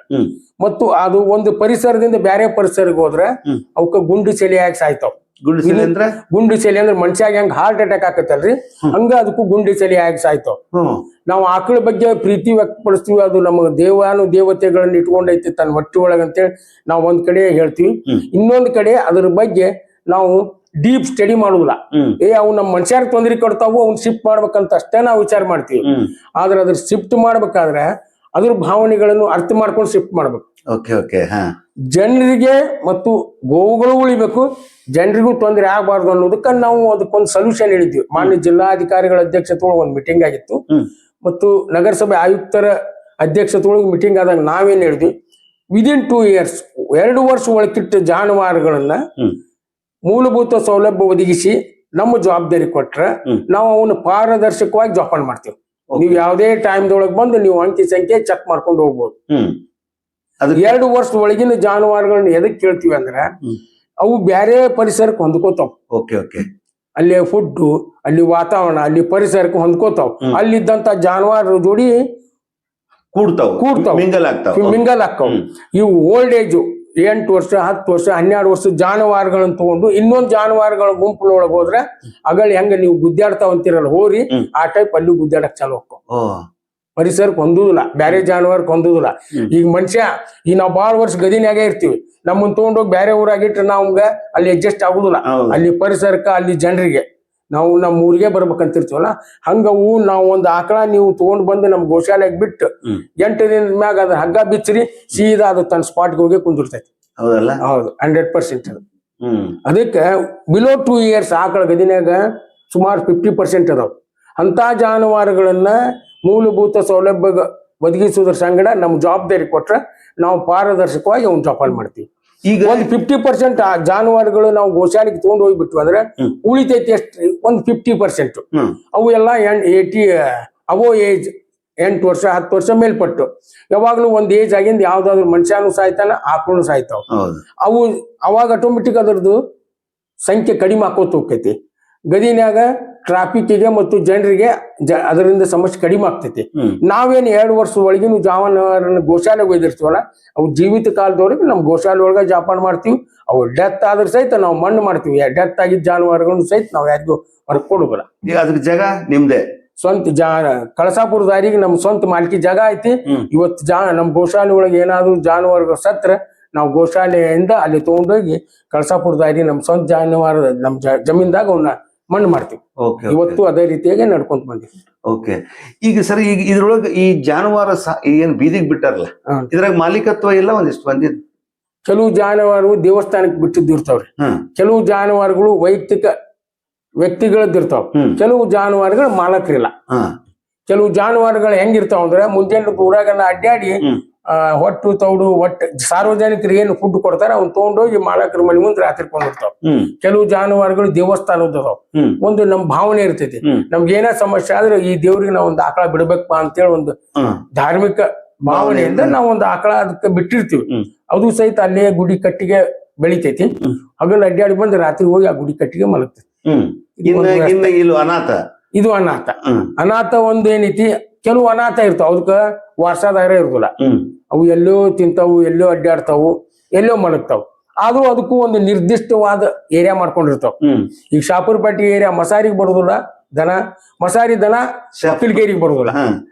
ಮತ್ತು ಅದು ಒಂದು ಪರಿಸರದಿಂದ ಬ್ಯಾರೆ ಪರಿಸರಕ್ಕೆ ಹೋದ್ರೆ ಅವಕ್ಕ ಗುಂಡು ಸೆಲೆ ಆಗಿ ಸಾಯ್ತಾವ. ಗುಂಡು ಸೆಲೆ ಅಂದ್ರೆ ಮನುಷ್ಯಾಗ ಹೆಂಗ್ ಹಾರ್ಟ್ ಅಟ್ಯಾಕ್ ಆಕತ್ತಲ್ರಿ, ಹಂಗ ಅದಕ್ಕೂ ಗುಂಡು ಸೆಲೆ ಆಗಿ ಸಾಯ್ತಾವ. ನಾವು ಆಕಳ ಬಗ್ಗೆ ಪ್ರೀತಿ ವ್ಯಕ್ತಪಡಿಸ್ತೀವಿ, ಅದು ನಮ್ಮ ದೇವತೆಗಳನ್ನ ಇಟ್ಕೊಂಡೈತಿ ತನ್ನ ಹೊಟ್ಟೆ ಒಳಗಂತೇಳಿ ನಾವು ಒಂದ್ ಕಡೆ ಹೇಳ್ತೀವಿ. ಇನ್ನೊಂದ್ ಕಡೆ ಅದ್ರ ಬಗ್ಗೆ ನಾವು ಡೀಪ್ ಸ್ಟಡಿ ಮಾಡುದಿಲ್ಲ. ಅವು ನಮ್ಮ ಮನುಷ್ಯರಿಗೆ ತೊಂದರೆ ಕೊಡ್ತಾವು, ಅವ್ನ ಶಿಫ್ಟ್ ಮಾಡ್ಬೇಕಂತ ಅಷ್ಟೇ ನಾವು ವಿಚಾರ ಮಾಡ್ತೀವಿ. ಆದ್ರೆ ಅದ್ರ ಶಿಫ್ಟ್ ಮಾಡ್ಬೇಕಾದ್ರೆ ಅದ್ರ ಭಾವನೆಗಳನ್ನು ಅರ್ಥ ಮಾಡ್ಕೊಂಡು ಶಿಫ್ಟ್ ಮಾಡ್ಬೇಕು. ಜನರಿಗೆ ಮತ್ತು ಗೋವುಗಳು ಉಳಿಬೇಕು, ಜನರಿಗೂ ತೊಂದರೆ ಆಗಬಾರ್ದು ಅನ್ನೋದಕ್ಕ ನಾವು ಅದಕ್ಕೊಂದು ಸೊಲ್ಯೂಷನ್ ಹೇಳಿದ್ವಿ. ಮಾನ್ಯ ಜಿಲ್ಲಾಧಿಕಾರಿಗಳ ಅಧ್ಯಕ್ಷತೆಯೊಳಗೆ ಒಂದು ಮೀಟಿಂಗ್ ಆಗಿತ್ತು ಮತ್ತು ನಗರಸಭೆ ಆಯುಕ್ತರ ಅಧ್ಯಕ್ಷತೆಯೊಳಗೆ ಮೀಟಿಂಗ್ ಆದಾಗ ನಾವೇನ್ ಹೇಳಿದ್ವಿ, ವಿದಿನ್ 2 years 2 ವರ್ಷ ಒಳಕಿಟ್ಟ ಜಾನುವಾರುಗಳನ್ನ ಮೂಲಭೂತ ಸೌಲಭ್ಯ ಒದಗಿಸಿ ನಮ್ಮ ಜವಾಬ್ದಾರಿ ಕೊಟ್ರೆ ನಾವು ಅವನ್ನ ಪಾರದರ್ಶಕವಾಗಿ ಜೋಪಾನ ಮಾಡ್ತೀವಿ. ನೀವು ಯಾವುದೇ ಟೈಮ್ದೊಳಗೆ ಬಂದು ನೀವು ಅಂಕಿ ಸಂಖ್ಯೆ ಚೆಕ್ ಮಾಡ್ಕೊಂಡು ಹೋಗ್ಬೋದು. 2 ವರ್ಷದ ಒಳಗಿನ ಜಾನುವಾರುಗಳನ್ನ ಎದಕ್ ಕೇಳ್ತೀವಿ ಅಂದ್ರೆ ಅವು ಬ್ಯಾರೆ ಪರಿಸರಕ್ಕೆ ಹೊಂದ್ಕೋತಾವ. ಅಲ್ಲಿ ಫುಡ್, ಅಲ್ಲಿ ವಾತಾವರಣ, ಅಲ್ಲಿ ಪರಿಸರಕ್ಕೆ ಹೊಂದ್ಕೋತಾವ. ಅಲ್ಲಿದ್ದಂತ ಜಾನುವಾರು ಜೋಡಿ ಕೂಡ್ತಾವ, ಮಿಂಗಲ್ ಆಗ್ತಾವ. ಇವು ಓಲ್ಡ್ ಏಜ್ 8 ವರ್ಷ 10 ವರ್ಷ 12 ವರ್ಷ ಜಾನುವಾರುಗಳನ್ನ ತಗೊಂಡು ಇನ್ನೊಂದು ಜಾನುವಾರುಗಳ ಗುಂಪಿನೊಳಗೆ ಹೋದ್ರೆ ಅಗಳ ಹೆಂಗ ನೀವು ಗುದ್ದಾಡ್ತಾವ ಅಂತಿರಲ್ಲ ಹೋರಿ, ಆ ಟೈಪ್ ಅಲ್ಲಿ ಗುದ್ದಾಡಕ್ ಚಾಲು ಹೋಗ್ತಾವ. ಪರಿಸರಕ್ಕೆ ಹೊಂದುದಿಲ್ಲ, ಬ್ಯಾರೆ ಜಾನುವಾರಕ್ಕೆ ಹೊಂದುದಿಲ್ಲ. ಈಗ ಮನುಷ್ಯ ಈಗ ನಾವು ಬಾಳ ವರ್ಷ ಗದಿನಾಗೆ ಇರ್ತೀವಿ, ನಮ್ಮನ್ನ ತಗೊಂಡೋಗಿ ಬ್ಯಾರೆ ಊರಾಗಿಟ್ರೆ ನಮ್ಗ ಅಲ್ಲಿ ಅಡ್ಜಸ್ಟ್ ಆಗುದಿಲ್ಲ. ಅಲ್ಲಿ ಪರಿಸರಕ್ಕ, ಅಲ್ಲಿ ಜನರಿಗೆ ನಾವು ನಮ್ಮ ಊರಿಗೆ ಬರ್ಬೇಕಂತಿರ್ತೀವಲ್ಲ, ಹಂಗವು ನಾವು ಒಂದು ಆಕಳ ನೀವು ತಗೊಂಡ್ ಬಂದು ನಮ್ ಗೋಶಾಲೆಗೆ ಬಿಟ್ಟು 8 ದಿನದ ಮ್ಯಾಗ ಅದ್ರ ಹಗ್ಗ ಬಿಚ್ಚರಿ ಸೀದಾ ಅದು ತನ್ನ ಸ್ಪಾಟ್ಗೆ ಹೋಗಿ ಕುಂದಿರ್ತೈತಿ. ಹೌದು, 100% ಅದು. ಅದಕ್ಕೆ ಬಿಲೋ 2 years ಆಕಳ ಗದಿನಾಗ ಸುಮಾರು 50% ಅದಾವ. ಅಂತ ಜಾನುವಾರುಗಳನ್ನ ಮೂಲಭೂತ ಸೌಲಭ್ಯ ಒದಗಿಸುವುದ್ರ ಸಂಗಡ ನಮ್ ಜವಾಬ್ದಾರಿ ಕೊಟ್ರೆ ನಾವು ಪಾರದರ್ಶಕವಾಗಿ ಅವ್ನ ಜೋಪಾನ ಮಾಡ್ತೀವಿ. ಈಗ ಒಂದು 50% ಜಾನುವಾರುಗಳು ನಾವು ಗೋಶಾಲೆಗೆ ತಗೊಂಡು ಹೋಗ್ಬಿಟ್ವಿ ಅಂದ್ರೆ ಉಳಿತೈತಿ ಎಷ್ಟ್ರಿ, ಒಂದು 50%. ಅವು ಎಲ್ಲ 80 ಅವೋ ಏಜ್ 8 ವರ್ಷ 10 ವರ್ಷ ಮೇಲ್ಪಟ್ಟು ಯಾವಾಗ್ಲೂ ಒಂದ್ ಏಜ್ ಆಗಿಂದ ಯಾವ್ದಾದ್ರು ಮನುಷ್ಯನು ಸಾಯ್ತಾನ, ಆಕಳು ಸಾಯ್ತಾವ. ಅವು ಅವಾಗ ಆಟೋಮೆಟಿಕ್ ಅದರದ್ದು ಸಂಖ್ಯೆ ಕಡಿಮೆ ಹಾಕೋತ ಹೋಗ್ತೈತಿ. ಗದಿನ್ಯಾಗ ಟ್ರಾಫಿಕ್ಗೆ ಮತ್ತು ಜನರಿಗೆ ಅದರಿಂದ ಸಮಸ್ಯೆ ಕಡಿಮೆ ಆಗ್ತೈತಿ. ನಾವೇನು 2 ವರ್ಷ ಒಳಗಿನ ಜಾನುವಾರನ್ನ ಗೋಶಾಲೆಗೆ ಒಯ್ದಿರ್ತೀವಲ್ಲ, ಅವು ಜೀವಿತ ಕಾಲದವರೆಗೆ ನಮ್ ಗೋಶಾಲೆ ಒಳಗ ಜೋಪಾನ ಮಾಡ್ತೀವಿ. ಅವು ಡೆತ್ ಆದ್ರ ಸಹಿತ ನಾವು ಮಣ್ಣು ಮಾಡ್ತೀವಿ. ಡೆತ್ ಆಗಿದ್ದ ಜಾನುವಾರುಗಳನ್ನ ಸಹಿತ ನಾವು ಯಾರಿಗೂ ಹೊರಗೆ ಕೊಡುದಿಲ್ಲ. ಅದ್ರ ಜಾಗ ನಿಮ್ದೆ ಸ್ವಂತ ಕಳಸಾಪುರ ದಾರಿಗೆ ನಮ್ ಸ್ವಂತ ಮಾಲ್ಕಿ ಜಾಗ ಐತಿ. ಇವತ್ತು ನಮ್ ಗೋಶಾಲೆ ಒಳಗೆ ಏನಾದ್ರು ಜಾನುವಾರುಗಳು ಸತ್ರ ನಾವು ಗೋಶಾಲೆಯಿಂದ ಅಲ್ಲಿ ತಗೊಂಡೋಗಿ ಕಳಸಾಪುರ ದಾರಿ ನಮ್ ಸ್ವಂತ ಜಾನುವಾರು ನಮ್ ಜಮೀನ್ದಾಗ ಅವನ್ನ ಮಣ್ಣು ಮಾಡ್ತೀವಿ. ಇವತ್ತು ಅದೇ ರೀತಿಯಾಗಿ ನಡ್ಕೊಂತ ಬಂದಿವಿ. ಈಗ ಸರ್, ಈಗ ಇದ್ರೊಳಗೆ ಈ ಜಾನುವಾರು ಏನ್ ಬೀದಿಗೆ ಬಿಟ್ಟಾರಲ್ಲ, ಇದ್ರಾಗ ಮಾಲೀಕತ್ವ ಇಲ್ಲ ಒಂದಿಷ್ಟು ಬಂದಿದ್. ಕೆಲವು ಜಾನುವಾರು ದೇವಸ್ಥಾನಕ್ಕೆ ಬಿಟ್ಟಿದ್ದಿರ್ತಾವ್ರಿ, ಕೆಲವು ಜಾನುವಾರುಗಳು ವೈಯಕ್ತಿಕ ವ್ಯಕ್ತಿಗಳದ್ದಿರ್ತಾವ, ಕೆಲವು ಜಾನುವಾರುಗಳು ಮಾಲಕರಿಲ್ಲ. ಕೆಲವು ಜಾನುವಾರುಗಳು ಹೆಂಗಿರ್ತಾವ ಅಂದ್ರೆ ಮುಂಜಾನೆ ಊರಾಗನ್ನ ಅಡ್ಡಾಡಿ ಹೊಟ್ಟು ತೌಡು ಒಟ್ಟು ಸಾರ್ವಜನಿಕರು ಏನು ಫುಡ್ ಕೊಡ್ತಾರ ಅವ್ನು ತಗೊಂಡೋಗಿ ಮಾಲಕರ ಮನೆ ಮುಂದೆ ರಾತ್ರಿ ಕೊಂಡಿರ್ತಾವ. ಕೆಲವು ಜಾನುವಾರುಗಳು ದೇವಸ್ಥಾನದವ. ಒಂದು ನಮ್ ಭಾವನೆ ಇರ್ತೈತಿ, ನಮ್ಗೆ ಏನೇ ಸಮಸ್ಯೆ ಆದ್ರೆ ಈ ದೇವ್ರಿಗೆ ನಾವ್ ಒಂದು ಆಕಳ ಬಿಡ್ಬೇಕಪ್ಪ ಅಂತೇಳಿ ಒಂದು ಧಾರ್ಮಿಕ ಭಾವನೆಯಿಂದ ನಾವ್ ಒಂದು ಆಕಳ ಅದಕ್ಕೆ ಬಿಟ್ಟಿರ್ತೀವಿ. ಅದು ಸಹಿತ ಅಲ್ಲೇ ಗುಡಿ ಕಟ್ಟಿಗೆ ಬೆಳಿತೈತಿ. ಹಗಲು ಅಡ್ಡಾಡಿ ಬಂದು ರಾತ್ರಿ ಹೋಗಿ ಆ ಗುಡಿ ಕಟ್ಟಿಗೆ ಮಲಗ್ತೈತಿ. ಇದು ಅನಾಥ. ಅನಾಥ ಒಂದ್ ಏನೈತಿ, ಕೆಲವು ಅನಾಥ ಇರ್ತಾವ, ಅದಕ್ಕ ವಾರಸಾದಾರ ಇರುದಿಲ್ಲ. ಅವು ಎಲ್ಲೋ ತಿಂತಾವು, ಎಲ್ಲೋ ಅಡ್ಡಾಡ್ತಾವು, ಎಲ್ಲೋ ಮಲಗ್ತಾವ. ಆದ್ರೂ ಅದಕ್ಕೂ ಒಂದು ನಿರ್ದಿಷ್ಟವಾದ ಏರಿಯಾ ಮಾಡ್ಕೊಂಡಿರ್ತಾವ. ಈಗ ಶಾಪುರಪೇಟೆ ಏರಿಯಾ ಮಸಾರಿಗೆ ಬರುದಿಲ್ಲ ದನ, ಮಸಾರಿ ದನ ಒಕ್ಕಲ್ಗೇರಿಗೆ ಬರುದಿಲ್ಲ.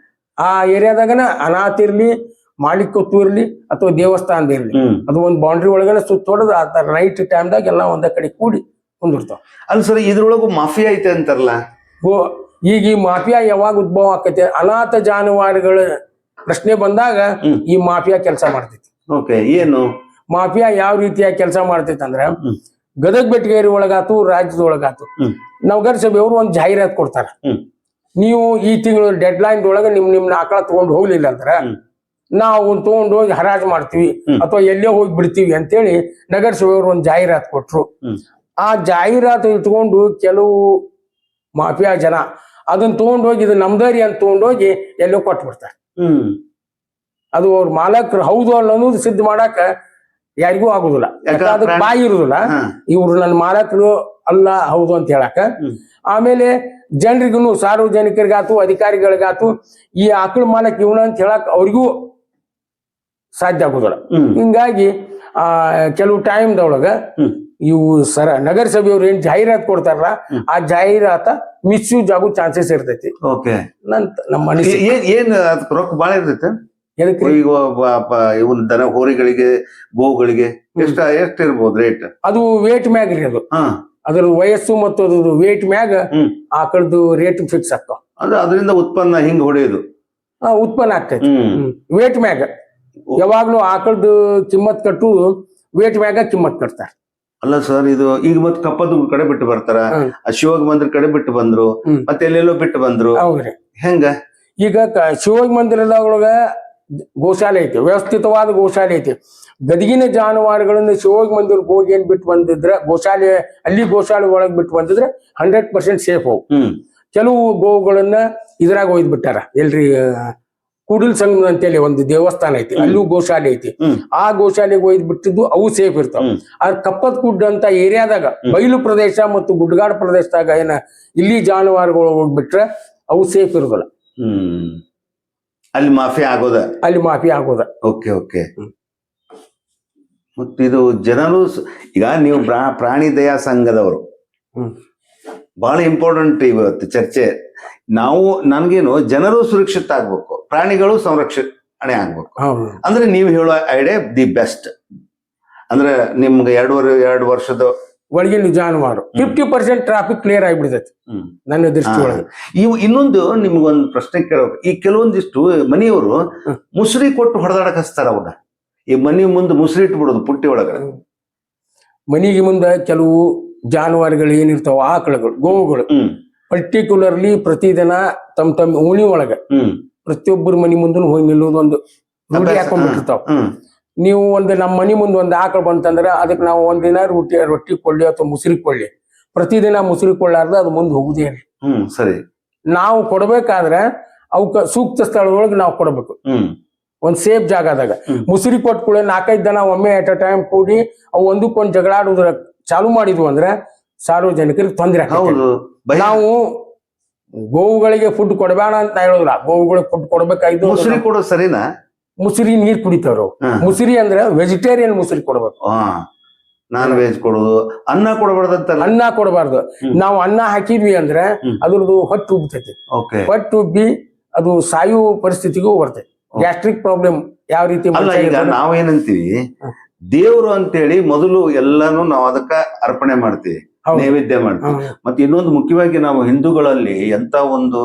ಆ ಏರಿಯಾದಾಗನ ಅನಾಥ ಇರ್ಲಿ, ಮಾಲೀಕತ್ವ ಇರ್ಲಿ ಅಥವಾ ದೇವಸ್ಥಾನದ ಇರ್ಲಿ, ಅದು ಒಂದು ಬೌಂಡ್ರಿ ಒಳಗನ ಸುತ್ತ ಹೊಡೆದು ಆ ನೈಟ್ ಟೈಮ್ದಾಗ ಎಲ್ಲ ಒಂದ ಕಡೆ ಕೂಡಿ ಕುಂದಿರ್ತಾವ. ಅಲ್ಲ ಸರ್, ಇದ್ರೊಳಗು ಮಾಫಿಯಾ ಐತೆ ಅಂತಾರಲ್ಲ, ಈಗ ಈ ಮಾಫಿಯಾ ಯಾವಾಗ ಉದ್ಭವ ಆಕೈತೆ? ಅನಾಥ ಜಾನುವಾರುಗಳ ಪ್ರಶ್ನೆ ಬಂದಾಗ ಈ ಮಾಫಿಯಾ ಕೆಲಸ ಮಾಡ್ತೈತಿ. ಏನು ಮಾಫಿಯಾ ಯಾವ ರೀತಿಯಾಗಿ ಕೆಲಸ ಮಾಡ್ತೈತಿ ಅಂದ್ರ, ಗದಗ ಬೆಟಗೇರಿ ಒಳಗಾತು, ರಾಜ್ಯದೊಳಗಾತು ನಗರಸಭೆಯವರು ಒಂದು ಜಾಹೀರಾತು ಕೊಡ್ತಾರ. ನೀವು ಈ ತಿಂಗಳು ಡೆಡ್ ಲೈನ್ ಒಳಗ ನಿಮ್ನ ಆಕಳ ತಗೊಂಡು ಹೋಗ್ಲಿಲ್ಲ ಅಂದ್ರ ನಾವು ತಗೊಂಡು ಹೋಗಿ ಹರಾಜು ಮಾಡ್ತೀವಿ ಅಥವಾ ಎಲ್ಲೇ ಹೋಗಿ ಬಿಡ್ತೀವಿ ಅಂತೇಳಿ ನಗರಸಭೆಯವರು ಒಂದು ಜಾಹೀರಾತು ಕೊಟ್ರು. ಆ ಜಾಹೀರಾತು ಇಟ್ಕೊಂಡು ಕೆಲವು ಮಾಫಿಯಾ ಜನ ಅದನ್ನ ತಗೊಂಡೋಗಿ ಇದು ನಮ್ದರಿ ಅಂತ ತಗೊಂಡೋಗಿ ಎಲ್ಲೋ ಕೊಟ್ಟು ಬಿಡ್ತಾರೆ. ಅದು ಅವ್ರ ಮಾಲಕರು ಹೌದು ಅನ್ನೋದು ಸಿದ್ಧ ಮಾಡಾಕ ಯಾರಿಗೂ ಆಗುದಿಲ್ಲ. ಯಾಕ ಅದಕ್ಕೆ ಬಾಯಿ ಇರುದಿಲ್ಲ. ಹಾ. ಇವ್ರು ನನ್ನ ಮಾಲಕರು ಅಲ್ಲ ಹೌದು ಅಂತ ಹೇಳಕ. ಆಮೇಲೆ ಜನರಿಗೂ ಸಾರ್ವಜನಿಕರಿಗಾತು ಅಧಿಕಾರಿಗಳಿಗಾತು ಈ ಆಕಳ ಮಾಲಕ್ ಇವನ ಅಂತ ಹೇಳಕ್ ಅವ್ರಿಗೂ ಸಾಧ್ಯ ಆಗುದಿಲ್ಲ. ಹಿಂಗಾಗಿ ಕೆಲವು ಟೈಮ್ದೊಳಗ ಇವು ನಗರಸಭೆಯವ್ರು ಏನ್ ಜಾಹೀರಾತು ಕೊಡ್ತಾರಲ್ಲ ಆ ಜಾಹೀರಾತ ಮಿಸ್ಯೂಸ್ ಆಗೋ ಚಾನ್ಸಸ್ ಇರ್ತೈತಿ. ಓಕೆ. ನಮ್ಮ ಅನಿಸಿಕೆ ಏನ್ ಅದಕ್ಕೆ ರೊಕ್ಕ ಬಾಳ ಇರ್ತೈತೆ ಎದಕ್ಕೆ ಈಗ ಇವನ್ ದನ ಹೋರಿಗಳಿಗೆ ಗೋಗಳಿಗೆ ಎಷ್ಟ ಇರ್ಬೋದು ರೇಟ್? ಅದು ವೇಟ್ ಮ್ಯಾಗ್ ರೀ. ಅದು ಅದ್ರ ವಯಸ್ಸು ಮತ್ತು ಅದ್ರ ವೇಟ್ ಮ್ಯಾಗ ಆಕಳದು ರೇಟ್ ಫಿಕ್ಸ್ ಆಗ್ತಾವ. ಅದರಿಂದ ಉತ್ಪನ್ನ ಹಿಂಗ್ ಹೊಡೆಯೋದು ಉತ್ಪನ್ನ ಆಗ್ತೈತಿ ವೇಟ್ ಮ್ಯಾಗ. ಯಾವಾಗ್ಲೂ ಆಕಳದು ಕಿಮ್ಮತ್ ಕಟ್ಟು ವೇಟ್ ಮ್ಯಾಗ ಕಿಮ್ಮತ್ ಕಟ್ತಾರ. ಅಲ್ಲ ಸರ್, ಇದು ಈಗ ಮತ್ ಕಪ್ಪದ ಕಡೆ ಬಿಟ್ಟು ಬರ್ತಾರ, ಶಿವಗ್ ಮಂದಿರ ಕಡೆ ಬಿಟ್ಟು ಬಂದ್ರು, ಮತ್ತೆ ಎಲ್ಲೆಲ್ಲೋ ಬಿಟ್ಟು ಬಂದ್ರು. ಹೌದ್ರಿ. ಹೆಂಗ ಈಗ ಶಿವಗ್ ಮಂದಿರದೊಳಗ ಗೋಶಾಲೆ ಐತಿ, ವ್ಯವಸ್ಥಿತವಾದ ಗೋಶಾಲೆ ಐತಿ. ಗದಗಿನ ಜಾನುವಾರುಗಳನ್ನ ಶಿವಗ್ ಮಂದಿರಕ್ಕೆ ಹೋಗಿ ಏನ್ ಬಿಟ್ಟು ಬಂದಿದ್ರ ಗೋಶಾಲೆ ಅಲ್ಲಿ ಗೋಶಾಲೆ ಒಳಗ್ ಬಿಟ್ಟು ಬಂದಿದ್ರೆ 100% ಸೇಫ್ ಹೋಗ್. ಕೆಲವು ಗೋವುಗಳನ್ನ ಇದ್ರಾಗ ಒಯ್ದ್ ಬಿಟ್ಟಾರ. ಎಲ್ರಿ ಕೂಡಲ್ ಸಂಘ ಅಂತೇಳಿ ಒಂದು ದೇವಸ್ಥಾನ ಐತಿ, ಅಲ್ಲೂ ಗೋಶಾಲೆ ಐತಿ. ಆ ಗೋಶಾಲೆಗೆ ಒಯ್ದು ಬಿಟ್ಟಿದ್ದು ಅವು ಸೇಫ್ ಇರ್ತಾವ. ಆದ್ರೆ ಕಪ್ಪತ್ ಗುಡ್ಡ ಅಂತ ಏರಿಯಾದಾಗ ಬಯಲು ಪ್ರದೇಶ ಮತ್ತು ಗುಡ್ಡಗಾಡು ಪ್ರದೇಶದಾಗ ಏನ ಇಲ್ಲಿ ಜಾನುವಾರುಗಳು ಹೋಗ್ಬಿಟ್ರೆ ಅವು ಸೇಫ್ ಇರೋದಿಲ್ಲ. ಅಲ್ಲಿ ಮಾಫಿ ಆಗೋದ. Okay okay. ಮತ್ತಿದು ಜನರು ಈಗ ನೀವು ಪ್ರಾಣಿ ದಯಾ ಸಂಘದವರು ಬಹಳ ಇಂಪಾರ್ಟೆಂಟ್ ಇವತ್ತು ಚರ್ಚೆ. ನನ್ಗೇನು ಜನರು ಸುರಕ್ಷಿತ ಆಗ್ಬೇಕು, ಪ್ರಾಣಿಗಳು ಸಂರಕ್ಷಣೆ ಆಗ್ಬೇಕು. ಅಂದ್ರೆ ನೀವು ಹೇಳೋ ಐಡಿಯಾ ದಿ ಬೆಸ್ಟ್. ಅಂದ್ರೆ ನಿಮ್ಗೆ 2 ವರ್ಷದ ಒಳಗಿನ ಜಾನುವಾರು 50% ಟ್ರಾಫಿಕ್ ಕ್ಲಿಯರ್ ಆಗಿಬಿಡ್ತೈತಿ ನನ್ನ ದೃಷ್ಟಿ ಒಳಗೆ. ಇನ್ನೊಂದು ನಿಮ್ಗೊಂದು ಪ್ರಶ್ನೆ ಕೇಳಬೇಕು. ಈ ಕೆಲವೊಂದಿಷ್ಟು ಮನೆಯವರು ಮುಸುರಿ ಕೊಟ್ಟು ಹೊಡೆದಾಡಕ್ ಹಚ್ತಾರ ಅವ್ನ. ಈ ಮನಿ ಮುಂದೆ ಮುಸುರಿ ಇಟ್ಬಿಡೋದು ಪುಟ್ಟಿ ಒಳಗಡೆ. ಮನಿಗೆ ಮುಂದೆ ಕೆಲವು ಜಾನುವಾರುಗಳು ಏನಿರ್ತಾವ, ಆಕಳುಗಳು, ಗೋವುಗಳು ಪರ್ಟಿಕ್ಯುಲರ್ಲಿ ಪ್ರತಿದಿನ ತಮ್ಮ ಓಣಿ ಒಳಗ ಪ್ರತಿಯೊಬ್ಬರ ಮನಿ ಮುಂದೂ ಹೋಗಿ ನಿಲ್ಲೋದು ಒಂದು ರೂಢಿ ಹಾಕೊಂಡ್ಬಿಟ್ಟಿರ್ತಾವ. ನೀವು ನಮ್ಮ ಮನಿ ಮುಂದೆ ಒಂದು ಆಕಳು ಬಂತಂದ್ರೆ ಅದಕ್ಕೆ ನಾವು ಒಂದಿನ ರೊಟ್ಟಿ ಕೊಳ್ಳಿ ಅಥವಾ ಮುಸುರಿ ಕೊಳ್ಳಿ, ಪ್ರತಿದಿನ ಮುಸುರಿ ಕೊಳ್ಳಾರ್ದ ಅದು ಮುಂದೆ ಹೋಗುದೇನು. ಸರಿ. ನಾವು ಕೊಡ್ಬೇಕಾದ್ರೆ ಅವಕ್ಕ ಸೂಕ್ತ ಸ್ಥಳದೊಳಗೆ ನಾವು ಕೊಡ್ಬೇಕು, ಒಂದ್ ಸೇಫ್ ಜಾಗದಾಗ. ಮುಸುರಿ ಕೊಟ್ಟು ಕೂಡ 4-5 ಜನ ಒಮ್ಮೆ ಅಟ್ ಅ ಟೈಮ್ ಕೂಡಿ ಅವು ಒಂದಕ್ಕೊಂದು ಜಗಳಾಡುದ್ರ ಚಾಲು ಮಾಡಿದ್ವು ಅಂದ್ರೆ ಸಾರ್ವಜನಿಕರಿಗೆ ತೊಂದರೆ ಆಗ್ತದೆ. ನಾವು ಗೋವುಗಳಿಗೆ ಫುಡ್ ಕೊಡಬೇಡ ಅಂತ ಹೇಳೋದಿಲ್ಲ, ಗೋವುಗಳಿಗೆ ಫುಡ್ ಕೊಡ್ಬೇಕಾಯ್ತು. ಮುಸುರಿ ಕೊಡೋದು ಸರಿನಾ? ಮುಸುರಿ ನೀರ್ ಕುಡಿತಾವ್ರು. ಮುಸುರಿ ಅಂದ್ರೆ ವೆಜಿಟೇರಿಯನ್ ಮುಸುರಿ ಕೊಡ್ಬೇಕು. ನಾನ್ ವೆಜ್ ಕೊಡೋದು, ಅನ್ನ ಕೊಡಬಾರ್ದಂತ. ಅನ್ನ ಕೊಡಬಾರ್ದು. ನಾವು ಅನ್ನ ಹಾಕಿದ್ವಿ ಅಂದ್ರೆ ಅದ್ರದ್ದು ಹೊಟ್ಟು ಉಬ್ತೈತಿ. ಹೊಟ್ಟು ಉಬ್ಬಿ ಅದು ಸಾಯು ಪರಿಸ್ಥಿತಿಗೂ ಬರ್ತೈತಿ. ಗ್ಯಾಸ್ಟ್ರಿಕ್ ಪ್ರಾಬ್ಲಮ್ ಯಾವ ರೀತಿ. ಈಗ ನಾವೇನಂತೀವಿ, ದೇವ್ರು ಅಂತೇಳಿ ಮೊದಲು ಎಲ್ಲಾನು ನಾವು ಅದಕ್ಕ ಅರ್ಪಣೆ ಮಾಡ್ತೀವಿ, ನೈವೇದ್ಯ ಮಾಡ್ತೀವಿ. ಮತ್ತೆ ಇನ್ನೊಂದು ಮುಖ್ಯವಾಗಿ ನಾವು ಹಿಂದೂಗಳಲ್ಲಿ ಎಂತ ಒಂದು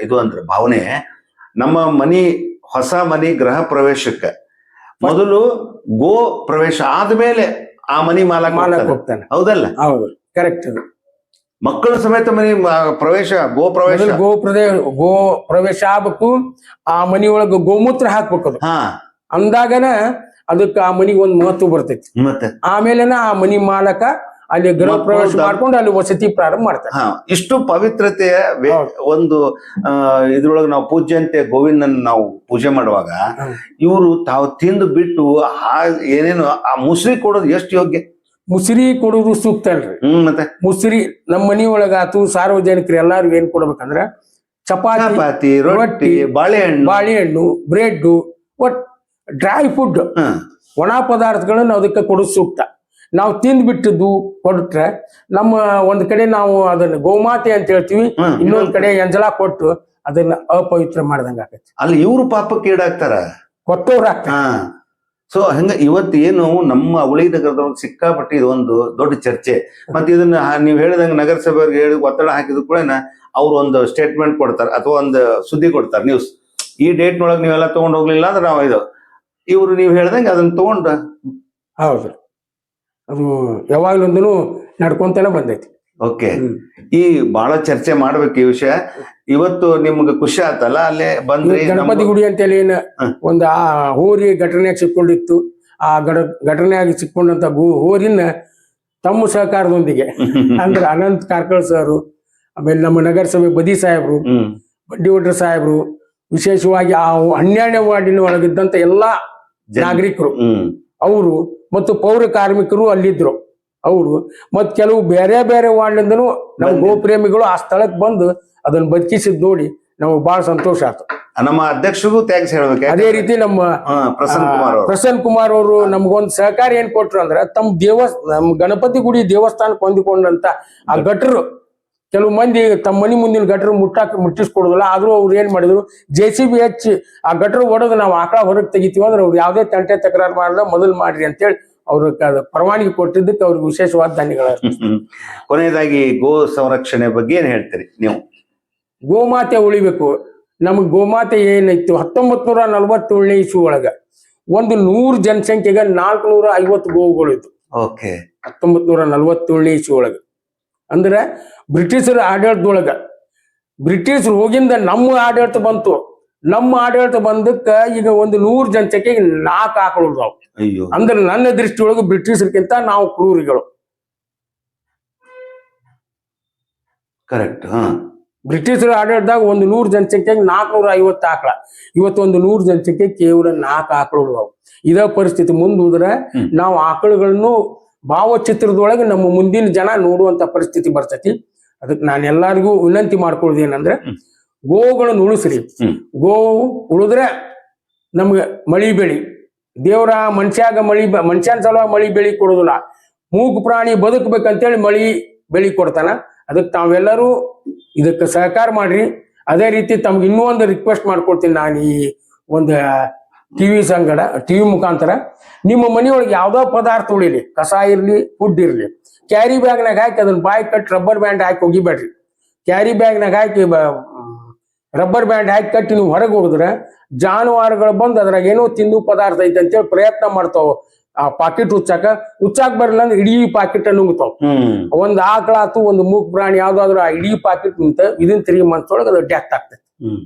ಇದು ಅಂದ್ರೆ ಭಾವನೆ, ನಮ್ಮ ಹೊಸ ಮನಿ ಗೃಹ ಪ್ರವೇಶಕ್ಕೆ ಮೊದಲು ಗೋ ಪ್ರವೇಶ ಆದ್ಮೇಲೆ ಆ ಮನಿ ಮಾಲಕ ಹೋಗ್ತಾನೆ. ಹೌದಲ್ಲ? ಹೌದು, ಕರೆಕ್ಟ್. ಮಕ್ಕಳ ಸಮೇತ ಮನಿ ಪ್ರವೇಶ, ಗೋ ಪ್ರವೇಶ ಆಗ್ಬೇಕು. ಆ ಮನಿ ಒಳಗ ಗೋಮೂತ್ರ ಹಾಕ್ಬೇಕು. ಅದು ಅಂದಾಗನ ಅದಕ್ಕೆ ಆ ಮನಿಗೆ ಒಂದು ಮಹತ್ವ ಬರ್ತೈತಿ. ಮತ್ತೆ ಆಮೇಲೆ ಆ ಮನಿ ಮಾಲಕ ಅಲ್ಲಿ ಗೃಹ ಪ್ರವೇಶ ಮಾಡ್ಕೊಂಡು ಅಲ್ಲಿ ವಸತಿ ಪ್ರಾರಂಭ ಮಾಡ್ತಾರೆ. ಇಷ್ಟು ಪವಿತ್ರತೆಯ ಒಂದು ಇದ್ರೊಳಗೆ ನಾವು ಪೂಜ್ಯಂತೆ ಗೋವಿಂದನ್ ನಾವು ಪೂಜೆ ಮಾಡುವಾಗ ಇವರು ತಾವು ತಿಂದು ಬಿಟ್ಟು ಏನೇನು ಆ ಮುಸುರಿ ಕೊಡೋದು ಎಷ್ಟು ಯೋಗ್ಯ? ಮುಸುರಿ ಕೊಡೋದು ಸೂಕ್ತ ಅಲ್ರಿ. ಮತ್ತೆ ಮುಸುರಿ ನಮ್ಮ ಮನಿ ಒಳಗಾತು ಸಾರ್ವಜನಿಕರು ಎಲ್ಲಾರು ಏನ್ ಕೊಡ್ಬೇಕಂದ್ರ ಚಪಾತಿ, ರೊಟ್ಟಿ, ಬಾಳೆಹಣ್ಣು, ಬ್ರೆಡ್, ಒಟ್ ಡ್ರೈ ಫುಡ್, ಒಣ ಪದಾರ್ಥಗಳನ್ನ ಅದಕ್ಕೆ ಕೊಡೋದು ಸೂಕ್ತ. ನಾವು ತಿಂದ್ಬಿಟ್ಟದ್ದು ಕೊಟ್ರೆ ನಮ್ಮ ಒಂದ್ ಕಡೆ ನಾವು ಅದನ್ನ ಗೋಮಾತೆ ಅಂತ ಹೇಳ್ತೀವಿ, ಇನ್ನೊಂದ್ ಕಡೆ ಎಂಜಲಾ ಕೊಟ್ಟು ಅದನ್ನ ಅಪವಿತ್ರ ಮಾಡ್ದಂಗ ಆಗತ್ತೆ. ಅಲ್ಲಿ ಇವ್ರು ಪಾಪಕ್ಕೆ ಈಡಾಗ್ತಾರ, ಕೊಟ್ಟವ್ರ ಆಗ್ತಾರ. ಸೊ ಹಂಗ ಇವತ್ತು ಏನು ನಮ್ಮ ಅವಳಿ ನಗರದೊಳಗೆ ಸಿಕ್ಕಾಪಟ್ಟಿ ಇದು ಒಂದು ದೊಡ್ಡ ಚರ್ಚೆ. ಮತ್ತೆ ಇದನ್ನ ನೀವು ಹೇಳಿದಂಗ ನಗರಸಭೆಯವ್ರಿಗೆ ಹೇಳಿ ಒತ್ತಡ ಹಾಕಿದ ಕೂಡ ಅವ್ರು ಒಂದು ಸ್ಟೇಟ್ಮೆಂಟ್ ಕೊಡ್ತಾರೆ ಅಥವಾ ಒಂದು ಸುದ್ದಿ ಕೊಡ್ತಾರೆ, ನ್ಯೂಸ್. ಈ ಡೇಟ್ ನೊಳಗೆ ನೀವೆಲ್ಲ ತಗೊಂಡ್ ಹೋಗ್ಲಿಲ್ಲ ಅಂದ್ರೆ ನಾವು ಇವ್ರು ನೀವು ಹೇಳ್ದಂಗೆ ಅದನ್ನ ತಗೊಂಡ. ಹೌದು, ಅದು ಯಾವಾಗ್ಲೊಂದನು ನಡ್ಕೊಂತಾನೆ ಬಂದೈತಿ. ಓಕೆ. ಈ ಬಹಳ ಚರ್ಚೆ ಮಾಡ್ಬೇಕು ಈ ವಿಷಯ. ಇವತ್ತು ನಿಮ್ಗೆ ಖುಷಿ ಆತಲ್ಲ ಅಲ್ಲೇ ಬಂದ್ರಿ. ಗಣಪತಿ ಗುಡಿ ಅಂತೇಳಿ ಒಂದು ಆ ಹೋರಿ ಘಟನೆಯಾಗಿ ಸಿಕ್ಕೊಂಡಿತ್ತು. ಆ ಘಟನೆಯಾಗಿ ಸಿಕ್ಕೊಂಡಂತ ಹೋರಿನ ತಮ್ಮ ಸಹಕಾರದೊಂದಿಗೆ ಅಂದ್ರೆ ಅನಂತ್ ಕಾರ್ಕಳ್ ಸರ್, ಆಮೇಲೆ ನಮ್ಮ ನಗರಸಭೆ ಬದಿ ಸಾಹೇಬ್ರು, ಬಂಡಿವಡ್ರ ಸಾಹೇಬ್ರು, ವಿಶೇಷವಾಗಿ ಆ 12ನೇ ವಾರ್ಡಿನ ಒಳಗಿದ್ದಂತ ಎಲ್ಲಾ ನಾಗರಿಕರು ಅವರು ಮತ್ತು ಪೌರ ಕಾರ್ಮಿಕರು ಅಲ್ಲಿದ್ರು ಅವರು, ಮತ್ ಕೆಲವು ಬೇರೆ ಬೇರೆ ವಾರ್ಡ್ನಿಂದನೂ ನಮ್ಮ ಗೋಪ್ರೇಮಿಗಳು ಆ ಸ್ಥಳಕ್ಕೆ ಬಂದು ಅದನ್ನ ಬದುಕಿಸಿದ್ ನೋಡಿ ನಮಗೆ ಬಹಳ ಸಂತೋಷ ಆಯ್ತು. ನಮ್ಮ ಅಧ್ಯಕ್ಷರಿಗೂ ಥ್ಯಾಂಕ್ಸ್ ಹೇಳ್ಬೇಕು. ಅದೇ ರೀತಿ ನಮ್ಮ ಪ್ರಸನ್ನ ಕುಮಾರ್ ಅವರು ನಮ್ಗೊಂದು ಸಹಕಾರ ಏನ್ ಕೊಟ್ರು ಅಂದ್ರೆ, ನಮ್ಮ ಗಣಪತಿ ಗುಡಿ ದೇವಸ್ಥಾನಕ್ಕೆ ಹೊಂದಿಕೊಂಡಂತ ಆ ಗಟ್ರು, ಕೆಲವು ಮಂದಿ ತಮ್ಮ ಮನಿ ಮುಂದಿನ ಗಟ್ರು ಮುಟ್ಟಿಸ್ಕೊಡುದಿಲ್ಲ, ಆದ್ರೂ ಅವ್ರು ಏನ್ ಮಾಡಿದ್ರು, JCB ಹಚ್ಚಿ ಆ ಗಟ್ರು ಹೊಡೆದು ನಾವು ಆಕಳ ಹೊರಗೆ ತೆಗಿತೀವಿ ಅಂದ್ರೆ ಅವ್ರು ಯಾವುದೇ ತಂಟೆ ತಕರಾರು ಮಾಡದ ಮೊದಲು ಮಾಡ್ರಿ ಅಂತೇಳಿ ಅವ್ರ ಪರವಾನಗಿ ಕೊಟ್ಟಿದ್ದಕ್ಕೆ ಅವ್ರಿಗೆ ವಿಶೇಷವಾದ ಧನ್ಯವಾದ. ಕೊನೆಯದಾಗಿ ಗೋ ಸಂರಕ್ಷಣೆ ಬಗ್ಗೆ ಏನ್ ಹೇಳ್ತೀರಿ ನೀವು? ಗೋಮಾತೆ ಉಳಿಬೇಕು. ನಮಗ್ ಗೋಮಾತೆ ಏನಿತ್ತು 1947ನೇ ಇಸ್ವಿ ಒಳಗ ಒಂದು 100 ಜನಸಂಖ್ಯೆಗೆ 450 ಗೋವುಗಳು ಇತ್ತು. 1947ನೇ ಇಸ್ವಿ ಒಳಗ ಅಂದ್ರೆ ಬ್ರಿಟಿಷರ ಆಡಳಿತದೊಳಗ, ಬ್ರಿಟಿಷರು ಹೋಗಿಂದ ನಮ್ಮ ಆಡಳಿತ ಬಂತು. ನಮ್ಮ ಆಡಳಿತ ಬಂದಕ್ಕ ಈಗ ಒಂದು 100 ಜನಸಂಖ್ಯೆಗೆ 4 ಆಕಳು ಉಳ್ದಾವ್. ಅಂದ್ರೆ ನನ್ನ ದೃಷ್ಟಿಯೊಳಗೆ ಬ್ರಿಟಿಷರ್ಗಿಂತ ನಾವು ಕ್ರೂರಿಗಳು. ಕರೆಕ್ಟ್. ಬ್ರಿಟಿಷರ ಆಡಳಿತದಾಗ ಒಂದು 100 ಜನಸಂಖ್ಯೆಗೆ 450 ಆಕಳ, ಇವತ್ತು ಒಂದು 100 ಜನಸಂಖ್ಯೆ ಕೇವಲ 4 ಆಕಳು ಉಳ್ದಾವ್. ಇದೇ ಪರಿಸ್ಥಿತಿ ಮುಂದೂದ್ರೆ ನಾವು ಆಕಳುಗಳನ್ನು ಭಾವಚಿತ್ರದೊಳಗೆ ನಮ್ಮ ಮುಂದಿನ ಜನ ನೋಡುವಂತ ಪರಿಸ್ಥಿತಿ ಬರ್ತೈತಿ. ಅದಕ್ಕೆ ನಾನು ಎಲ್ಲರಿಗೂ ವಿನಂತಿ ಮಾಡ್ಕೊಳ್ಳೋದು ಏನಂದ್ರೆ, ಗೋವುಗಳನ್ನು ಉಳಿಸ್ರಿ. ಗೋವು ಉಳಿದ್ರೆ ನಮ್ಗೆ ಮಳಿ ಬೆಳಿ, ದೇವರ ಮನುಷ್ಯನ ಸಲುವಾಗಿ ಮಳಿ ಬೆಳಿ ಕೊಡೋದಿಲ್ಲ. ಮೂಗು ಪ್ರಾಣಿ ಬದುಕಬೇಕಂತೇಳಿ ಮಳಿ ಬೆಳಿ ಕೊಡ್ತಾನ. ಅದಕ್ಕೆ ತಾವೆಲ್ಲರೂ ಇದಕ್ಕೆ ಸಹಕಾರ ಮಾಡ್ರಿ. ಅದೇ ರೀತಿ ತಮ್ಗೆ ಇನ್ನೂ ಒಂದು ರಿಕ್ವೆಸ್ಟ್ ಮಾಡ್ಕೊಳ್ತೀನಿ ನಾನು, ಈ ಒಂದು ಟಿವಿ ಮುಖಾಂತರ, ನಿಮ್ಮ ಮನೆಯೊಳಗೆ ಯಾವ್ದೋ ಪದಾರ್ಥ ಉಳಿಲಿ, ಕಸ ಇರ್ಲಿ, ಫುಡ್ ಇರ್ಲಿ, ಕ್ಯಾರಿ ಬ್ಯಾಗ್ನಾಗ ಹಾಕಿ ಅದನ್ನ ಬಾಯಿ ಕಟ್ಟಿ ರಬ್ಬರ್ ಬ್ಯಾಂಡ್ ಹಾಕಿ ಹೋಗಿಬೇಡ್ರಿ. ಕ್ಯಾರಿ ಬ್ಯಾಗ್ನಾಗ ಹಾಕಿ ರಬ್ಬರ್ ಬ್ಯಾಂಡ್ ಹಾಕಿ ಕಟ್ಟಿ ನೀವು ಹೊರಗೆ ಹೋಗಿದ್ರೆ ಜಾನುವಾರುಗಳು ಬಂದು ಅದ್ರಾಗ ಏನೋ ತಿಂದು ಪದಾರ್ಥ ಐತೆ ಅಂತೇಳಿ ಪ್ರಯತ್ನ ಮಾಡ್ತಾವ ಆ ಪಾಕೆಟ್ ಹುಚ್ಚಾಕ್ ಬರಲ್ಲ ಅಂದ್ರೆ ಇಡೀ ಪಾಕೆಟ್ ನುಂಗ್ತಾವ. ಒಂದ್ ಆಕಳಾತು, ಒಂದು ಮೂಕ್ ಪ್ರಾಣಿ ಯಾವ್ದಾದ್ರು ಆ ಇಡೀ ಪಾಕೆಟ್ ನಿಂತ ವಿದಿನ್ 3 months ಒಳಗೆ ಅದು ಡೆತ್ ಆಗ್ತೈತಿ.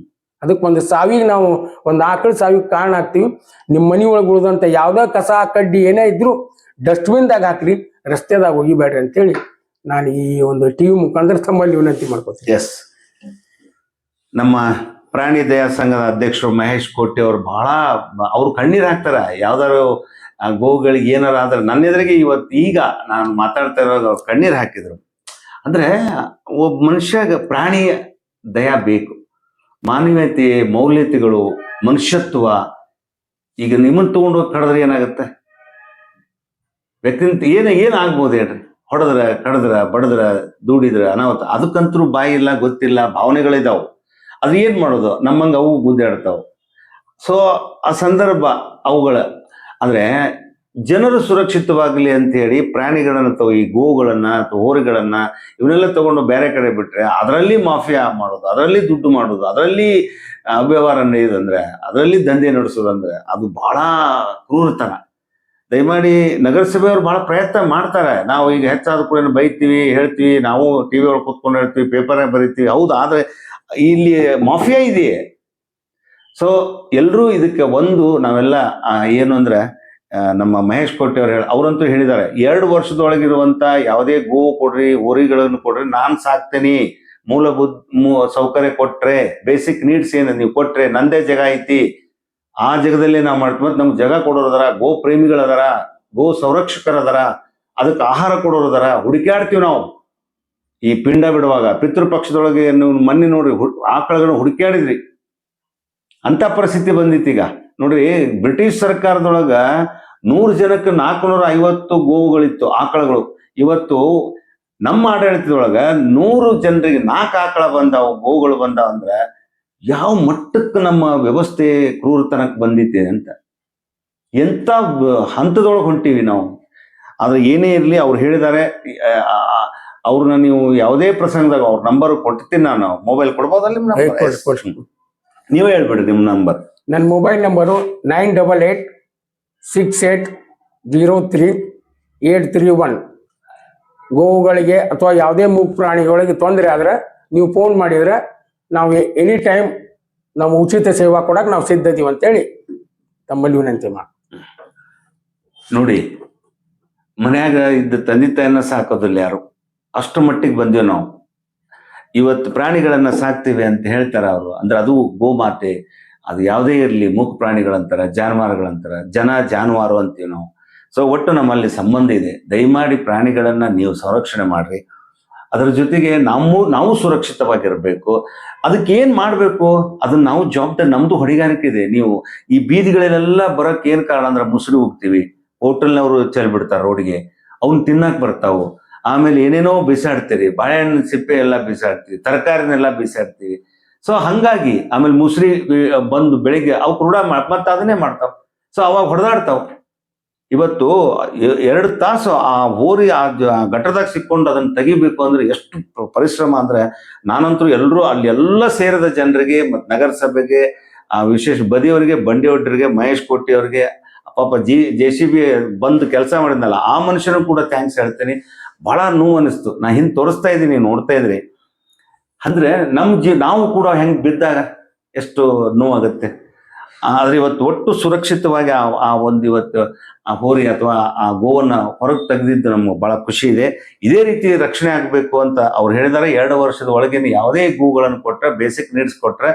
ಅದಕ್ಕೆ ಒಂದು ಸಾವಿಗೆ ನಾವು ಒಂದು ಆಕಳ ಸಾವಿಗೆ ಕಾರಣ ಆಗ್ತೀವಿ. ನಿಮ್ಮ ಮನಿ ಒಳಗೆ ಉಳಿದಂತ ಯಾವ್ದೋ ಕಸ ಕಡ್ಡಿ ಏನೇ ಇದ್ರು ಡಸ್ಟ್ಬಿನ್ದಾಗ ಹಾಕ್ರಿ, ರಸ್ತೆದಾಗ ಒಗಿಬೇಡ್ರಿ ಅಂತೇಳಿ ನಾನು ಈ ಒಂದು ಟಿವಿ ಮುಖಾಂತರ ತಮ್ಮಲ್ಲಿ ವಿನಂತಿ ಮಾಡ್ಕೊತೀನಿ. ಎಸ್, ನಮ್ಮ ಪ್ರಾಣಿ ದಯಾ ಸಂಘದ ಅಧ್ಯಕ್ಷರು ಮಹೇಶ್ ಕೋಟೆ ಅವರು ಅವ್ರು ಕಣ್ಣೀರ್ ಹಾಕ್ತಾರ. ಯಾವ್ದಾರು ಗೋವುಗಳಿಗೆ ಏನಾರ ಆದ್ರೆ ನನ್ನ ಎದುರಿಗೆ ಈಗ ನಾನು ಮಾತಾಡ್ತಾ ಇರೋದು ಅವ್ರು ಕಣ್ಣೀರ್ ಹಾಕಿದ್ರು. ಅಂದ್ರೆ ಒಬ್ಬ ಮನುಷ್ಯಗ ಪ್ರಾಣಿಯ ದಯಾ ಬೇಕು, ಮಾನವೀಯತೆ, ಮೌಲ್ಯತೆಗಳು, ಮನುಷ್ಯತ್ವ. ಈಗ ನಿಮ್ಮನ್ನು ತಗೊಂಡೋಗಿ ಕಡಿದ್ರೆ ಏನಾಗುತ್ತೆ? ವ್ಯಕ್ತಿ ಏನಾಗ್ಬೋದು ಹೇಳ್ರಿ? ಹೊಡೆದ್ರ, ಕಡದ್ರ, ಬಡದ್ರ, ದೂಡಿದ್ರ ಅನಾಹುತ. ಅದಕ್ಕಂತರೂ ಬಾಯಿ ಇಲ್ಲ, ಗೊತ್ತಿಲ್ಲ, ಭಾವನೆಗಳಿದಾವು. ಅದು ಏನ್ ಮಾಡೋದು? ನಮ್ಮಂಗ ಅವು ಗುದ್ದಾಡ್ತಾವ. ಸೊ ಆ ಸಂದರ್ಭ ಅವುಗಳ ಅಂದ್ರೆ ಜನರು ಸುರಕ್ಷಿತವಾಗಲಿ ಅಂತ ಹೇಳಿ ಪ್ರಾಣಿಗಳನ್ನ ಅಥವಾ ಈ ಗೋವುಗಳನ್ನ ಅಥವಾ ಹೋರಿಗಳನ್ನ ಇವನ್ನೆಲ್ಲ ತಗೊಂಡು ಬೇರೆ ಕಡೆ ಬಿಟ್ರೆ ಅದರಲ್ಲಿ ಮಾಫಿಯಾ ಮಾಡೋದು, ಅದರಲ್ಲಿ ದುಡ್ಡು ಮಾಡೋದು, ಅದರಲ್ಲಿ ಅವ್ಯವಹಾರ ನಡೆಯೋದಂದ್ರೆ, ಅದರಲ್ಲಿ ದಂಧೆ ನಡೆಸೋದಂದ್ರೆ ಅದು ಬಹಳ ಕ್ರೂರತನ. ದಯಮಾಡಿ ನಗರಸಭೆಯವರು ಬಹಳ ಪ್ರಯತ್ನ ಮಾಡ್ತಾರೆ. ನಾವು ಈಗ ಹೆಚ್ಚಾದ ಕೂಡ ಬೈತೀವಿ, ಹೇಳ್ತೀವಿ, ನಾವು ಟಿವಿ ಒಳಗೆ ಕೂತ್ಕೊಂಡು ಹೇಳ್ತೀವಿ, ಪೇಪರ್ ಬರೀತೀವಿ, ಹೌದು. ಆದ್ರೆ ಇಲ್ಲಿ ಮಾಫಿಯಾ ಇದೆಯೇ. ಸೊ ಎಲ್ಲರೂ ಇದಕ್ಕೆ ನಾವೆಲ್ಲ ಏನು ಅಂದ್ರೆ, ನಮ್ಮ ಮಹೇಶ್ ಕೋಟೆ ಅವರಂತೂ ಹೇಳಿದ್ದಾರೆ, 2 ವರ್ಷದೊಳಗಿರುವಂತ ಯಾವುದೇ ಗೋವು ಕೊಡ್ರಿ, ಹೋರಿಗಳನ್ನು ಕೊಡ್ರಿ, ನಾನ್ ಸಾಕ್ತೇನೆ, ಮೂಲಭೂತ ಸೌಕರ್ಯ ಕೊಟ್ರೆ, ಬೇಸಿಕ್ ನೀಡ್ಸ್ ಏನು ನೀವು ಕೊಟ್ರೆ ನಂದೇ ಜಾಗ ಐತಿ, ಆ ಜಾಗದಲ್ಲಿ ನಾವು ಮಾಡ್ತೀವಿ. ಮತ್ತೆ ನಮ್ಗೆ ಜಾಗ ಕೊಡೋರದಾರ, ಗೋ ಪ್ರೇಮಿಗಳದಾರ, ಗೋ ಸಂರಕ್ಷಕರದಾರ, ಅದಕ್ಕೆ ಆಹಾರ ಕೊಡೋರದಾರ, ಹುಡುಕ್ಯಾಡ್ತೀವಿ ನಾವು. ಈ ಪಿಂಡ ಬಿಡುವಾಗ ಪಿತೃಪಕ್ಷದೊಳಗೆ ಮೊನ್ನೆ ನೋಡ್ರಿ, ಆಕಳಗಳನ್ನು ಹುಡುಕ್ಯಾಡಿದ್ರಿ, ಅಂತ ಪರಿಸ್ಥಿತಿ ಬಂದಿತ್ತು. ಈಗ ನೋಡ್ರಿ, ಬ್ರಿಟಿಷ್ ಸರ್ಕಾರದೊಳಗ 100 ಜನಕ್ಕೆ 450 ಗೋವುಗಳಿತ್ತು, ಆಕಳಗಳು. ಇವತ್ತು ನಮ್ಮ ಆಡಳಿತದೊಳಗ 100 ಜನರಿಗೆ 4 ಆಕಳ ಬಂದಾವ, ಗೋವುಗಳು ಬಂದಾವ. ಅಂದ್ರೆ ಯಾವ ಮಟ್ಟಕ್ಕೆ ನಮ್ಮ ವ್ಯವಸ್ಥೆ ಕ್ರೂರತನಕ್ಕೆ ಬಂದಿದೆ ಅಂತ, ಎಂತ ಹಂತದೊಳಗೆ ಹೊಂಟೀವಿ ನಾವು. ಆದ್ರೆ ಏನೇ ಇರಲಿ, ಅವ್ರು ಹೇಳಿದ್ದಾರೆ, ಅವ್ರನ್ನ ನೀವು ಯಾವುದೇ ಪ್ರಸಂಗದಾಗ ಅವ್ರ ನಂಬರ್ ಕೊಡ್ತೀನಿ, ನಾನು ಮೊಬೈಲ್ ಕೊಡ್ಬೋದಲ್ಲ? ನೀವೇ ಹೇಳ್ಬೇಡಿ ನಿಮ್ಮ ನಂಬರ್. ನನ್ನ ಮೊಬೈಲ್ ನಂಬರು 9886680331. ಗೋವುಗಳಿಗೆ ಅಥವಾ ಯಾವುದೇ ಮೂಕ್ ಪ್ರಾಣಿಗಳಿಗೆ ತೊಂದರೆ ಆದ್ರೆ ನೀವು ಫೋನ್ ಮಾಡಿದ್ರೆ ನಾವು ಎನಿ ಟೈಮ್ ನಾವು ಉಚಿತ ಸೇವಾ ಕೊಡಕ್ಕೆ ನಾವು ಸಿದ್ಧ ಇದೀವಿ ಅಂತೇಳಿ ತಮ್ಮಲ್ಲಿ ವಿನಂತಿ ಮಾಡಿ. ನೋಡಿ, ಮನ್ಯಾಗ ಇದ್ದ ತಂದೆ ತಾಯಿನ ಸಾಕೋದಿಲ್ಲ ಯಾರು, ಅಷ್ಟು ಮಟ್ಟಿಗೆ ಬಂದೇವು ನಾವು. ಇವತ್ತು ಪ್ರಾಣಿಗಳನ್ನ ಸಾಕ್ತಿವಿ ಅಂತ ಹೇಳ್ತಾರ ಅವರು. ಅಂದ್ರೆ ಅದು ಗೋಮಾತೆ, ಅದು ಯಾವುದೇ ಇರಲಿ, ಮೂಕ ಪ್ರಾಣಿಗಳಂತಾರ, ಜಾನುವಾರುಗಳಂತಾರ, ಜಾನುವಾರು ಅಂತೀವಿ ನಾವು. ಸೊ ಒಟ್ಟು ನಮ್ಮಲ್ಲಿ ಸಂಬಂಧ ಇದೆ. ದಯಮಾಡಿ ಪ್ರಾಣಿಗಳನ್ನ ನೀವು ಸಂರಕ್ಷಣೆ ಮಾಡ್ರಿ. ಅದರ ಜೊತೆಗೆ ನಾವು ಸುರಕ್ಷಿತವಾಗಿರಬೇಕು. ಅದಕ್ಕೆ ಏನ್ ಮಾಡ್ಬೇಕು ಅದನ್ನ ನಾವು ಜವಾಬ್ದಾರಿ, ನಮ್ದು ಹೊಣೆಗಾರಿಕೆ ಇದೆ. ನೀವು ಈ ಬೀದಿಗಳಲ್ಲೆಲ್ಲ ಬರಕ್ ಏನ್ ಕಾರಣ ಅಂದ್ರೆ ಮುಸುರಿ ಹೋಗ್ತೀವಿ, ಹೋಟೆಲ್ನವರು ಚೆಲ್ಬಿಡ್ತಾರೆ ರೋಡ್ಗೆ, ಅವ್ನ್ ತಿನ್ನಕ್ ಬರ್ತಾವು. ಆಮೇಲೆ ಏನೇನೋ ಬಿಸಾಡ್ತೀರಿ, ಬಾಳೆಹಣ್ಣು ಸಿಪ್ಪೆ ಎಲ್ಲ ಬಿಸಾಡ್ತೀವಿ, ತರಕಾರಿನೆಲ್ಲ ಬಿಸಾಡ್ತೀವಿ. ಸೊ ಹಂಗಾಗಿ ಆಮೇಲೆ ಮುಸುರಿ ಬಂದು ಬೆಳಿಗ್ಗೆ ಅವು ರೂಢ ಮತ್ತೆ ಅದನ್ನೇ ಮಾಡ್ತಾವ. ಸೊ ಅವಾಗ ಹೊಡೆದಾಡ್ತಾವ. ಇವತ್ತು 2 ತಾಸು ಆ ಹೋರಿ ಆ ಗಟ್ಟರದಾಗ ಸಿಕ್ಕೊಂಡು ಅದನ್ನ ತೆಗಿಬೇಕು ಅಂದ್ರೆ ಎಷ್ಟು ಪರಿಶ್ರಮ ಅಂದ್ರೆ, ನಾನಂತೂ ಎಲ್ಲರೂ ಅಲ್ಲಿ ಎಲ್ಲ ಸೇರಿದ ಜನರಿಗೆ ಮತ್ತು ನಗರಸಭೆಗೆ, ಆ ವಿಶೇಷ ಬದಿಯವರಿಗೆ, ಬಂಡಿಯವರಿಗೆ, ಮಹೇಶ್ ಕೋಟಿ ಅವರಿಗೆ, ಪಾಪ JCB ಬಂದು ಕೆಲಸ ಮಾಡಿದ್ನಲ್ಲ ಆ ಮನುಷ್ಯನು ಕೂಡ ಥ್ಯಾಂಕ್ಸ್ ಹೇಳ್ತೇನೆ. ಬಹಳ ನೋವು ಅನಿಸ್ತು. ನಾ ಹಿಂದೆ ತೋರಿಸ್ತಾ ಇದ್ದೀನಿ, ನೋಡ್ತಾ ಇದ್ರಿ. ಅಂದ್ರೆ ನಾವು ಕೂಡ ಹೆಂಗ್ ಬಿದ್ದಾಗ ಎಷ್ಟು ನೋವಾಗುತ್ತೆ. ಆದ್ರೆ ಇವತ್ತು ಒಟ್ಟು ಸುರಕ್ಷಿತವಾಗಿ ಇವತ್ತು ಆ ಹೋರಿ ಅಥವಾ ಆ ಗೋವನ್ನ ಹೊರಗೆ ತೆಗೆದಿದ್ದು ನಮ್ಗೆ ಬಹಳ ಖುಷಿ ಇದೆ. ಇದೇ ರೀತಿ ರಕ್ಷಣೆ ಆಗ್ಬೇಕು ಅಂತ ಅವ್ರು ಹೇಳಿದಾರೆ. 2 ವರ್ಷದ ಒಳಗೇನೆ ಯಾವುದೇ ಗೋಗಳನ್ನು ಕೊಟ್ರೆ, ಬೇಸಿಕ್ ನೀಡ್ಸ್ ಕೊಟ್ರೆ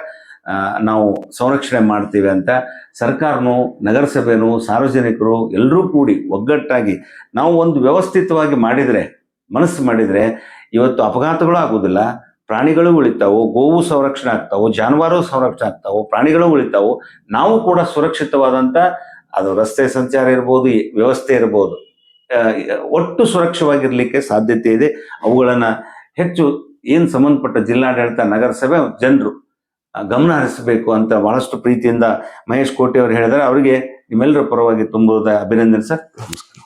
ನಾವು ಸಂರಕ್ಷಣೆ ಮಾಡ್ತೀವಿ ಅಂತ ಸರ್ಕಾರನು, ನಗರಸಭೆನೂ, ಸಾರ್ವಜನಿಕರು ಎಲ್ಲರೂ ಕೂಡಿ ಒಗ್ಗಟ್ಟಾಗಿ ನಾವು ಒಂದು ವ್ಯವಸ್ಥಿತವಾಗಿ ಮಾಡಿದ್ರೆ, ಮನಸ್ಸು ಮಾಡಿದ್ರೆ ಇವತ್ತು ಅಪಘಾತಗಳು ಆಗುವುದಿಲ್ಲ, ಪ್ರಾಣಿಗಳು ಉಳಿತಾವು, ಗೋವು ಸಂರಕ್ಷಣೆ ಆಗ್ತಾವು, ಜಾನುವಾರು ಸಂರಕ್ಷಣೆ ಆಗ್ತಾವು, ಪ್ರಾಣಿಗಳು ಉಳಿತಾವು, ನಾವು ಕೂಡ ಸುರಕ್ಷಿತವಾದಂತ ಅದು ರಸ್ತೆ ಸಂಚಾರ ಇರ್ಬೋದು, ವ್ಯವಸ್ಥೆ ಇರ್ಬೋದು, ಒಟ್ಟು ಸುರಕ್ಷಿತವಾಗಿರ್ಲಿಕ್ಕೆ ಸಾಧ್ಯತೆ ಇದೆ. ಅವುಗಳನ್ನ ಹೆಚ್ಚು ಏನ್ ಸಂಬಂಧಪಟ್ಟ ಜಿಲ್ಲಾಡಳಿತ, ನಗರಸಭೆ, ಜನರು ಗಮನ ಹರಿಸಬೇಕು ಅಂತ ಬಹಳಷ್ಟು ಪ್ರೀತಿಯಿಂದ ಮಹೇಶ್ ಕೋಟಿ ಅವರು ಹೇಳಿದರೆ. ಅವರಿಗೆ ನಿಮ್ಮೆಲ್ಲರ ಪರವಾಗಿ ತುಂಬುವುದ ಅಭಿನಂದನೆ ಸರ್. ನಮಸ್ಕಾರ.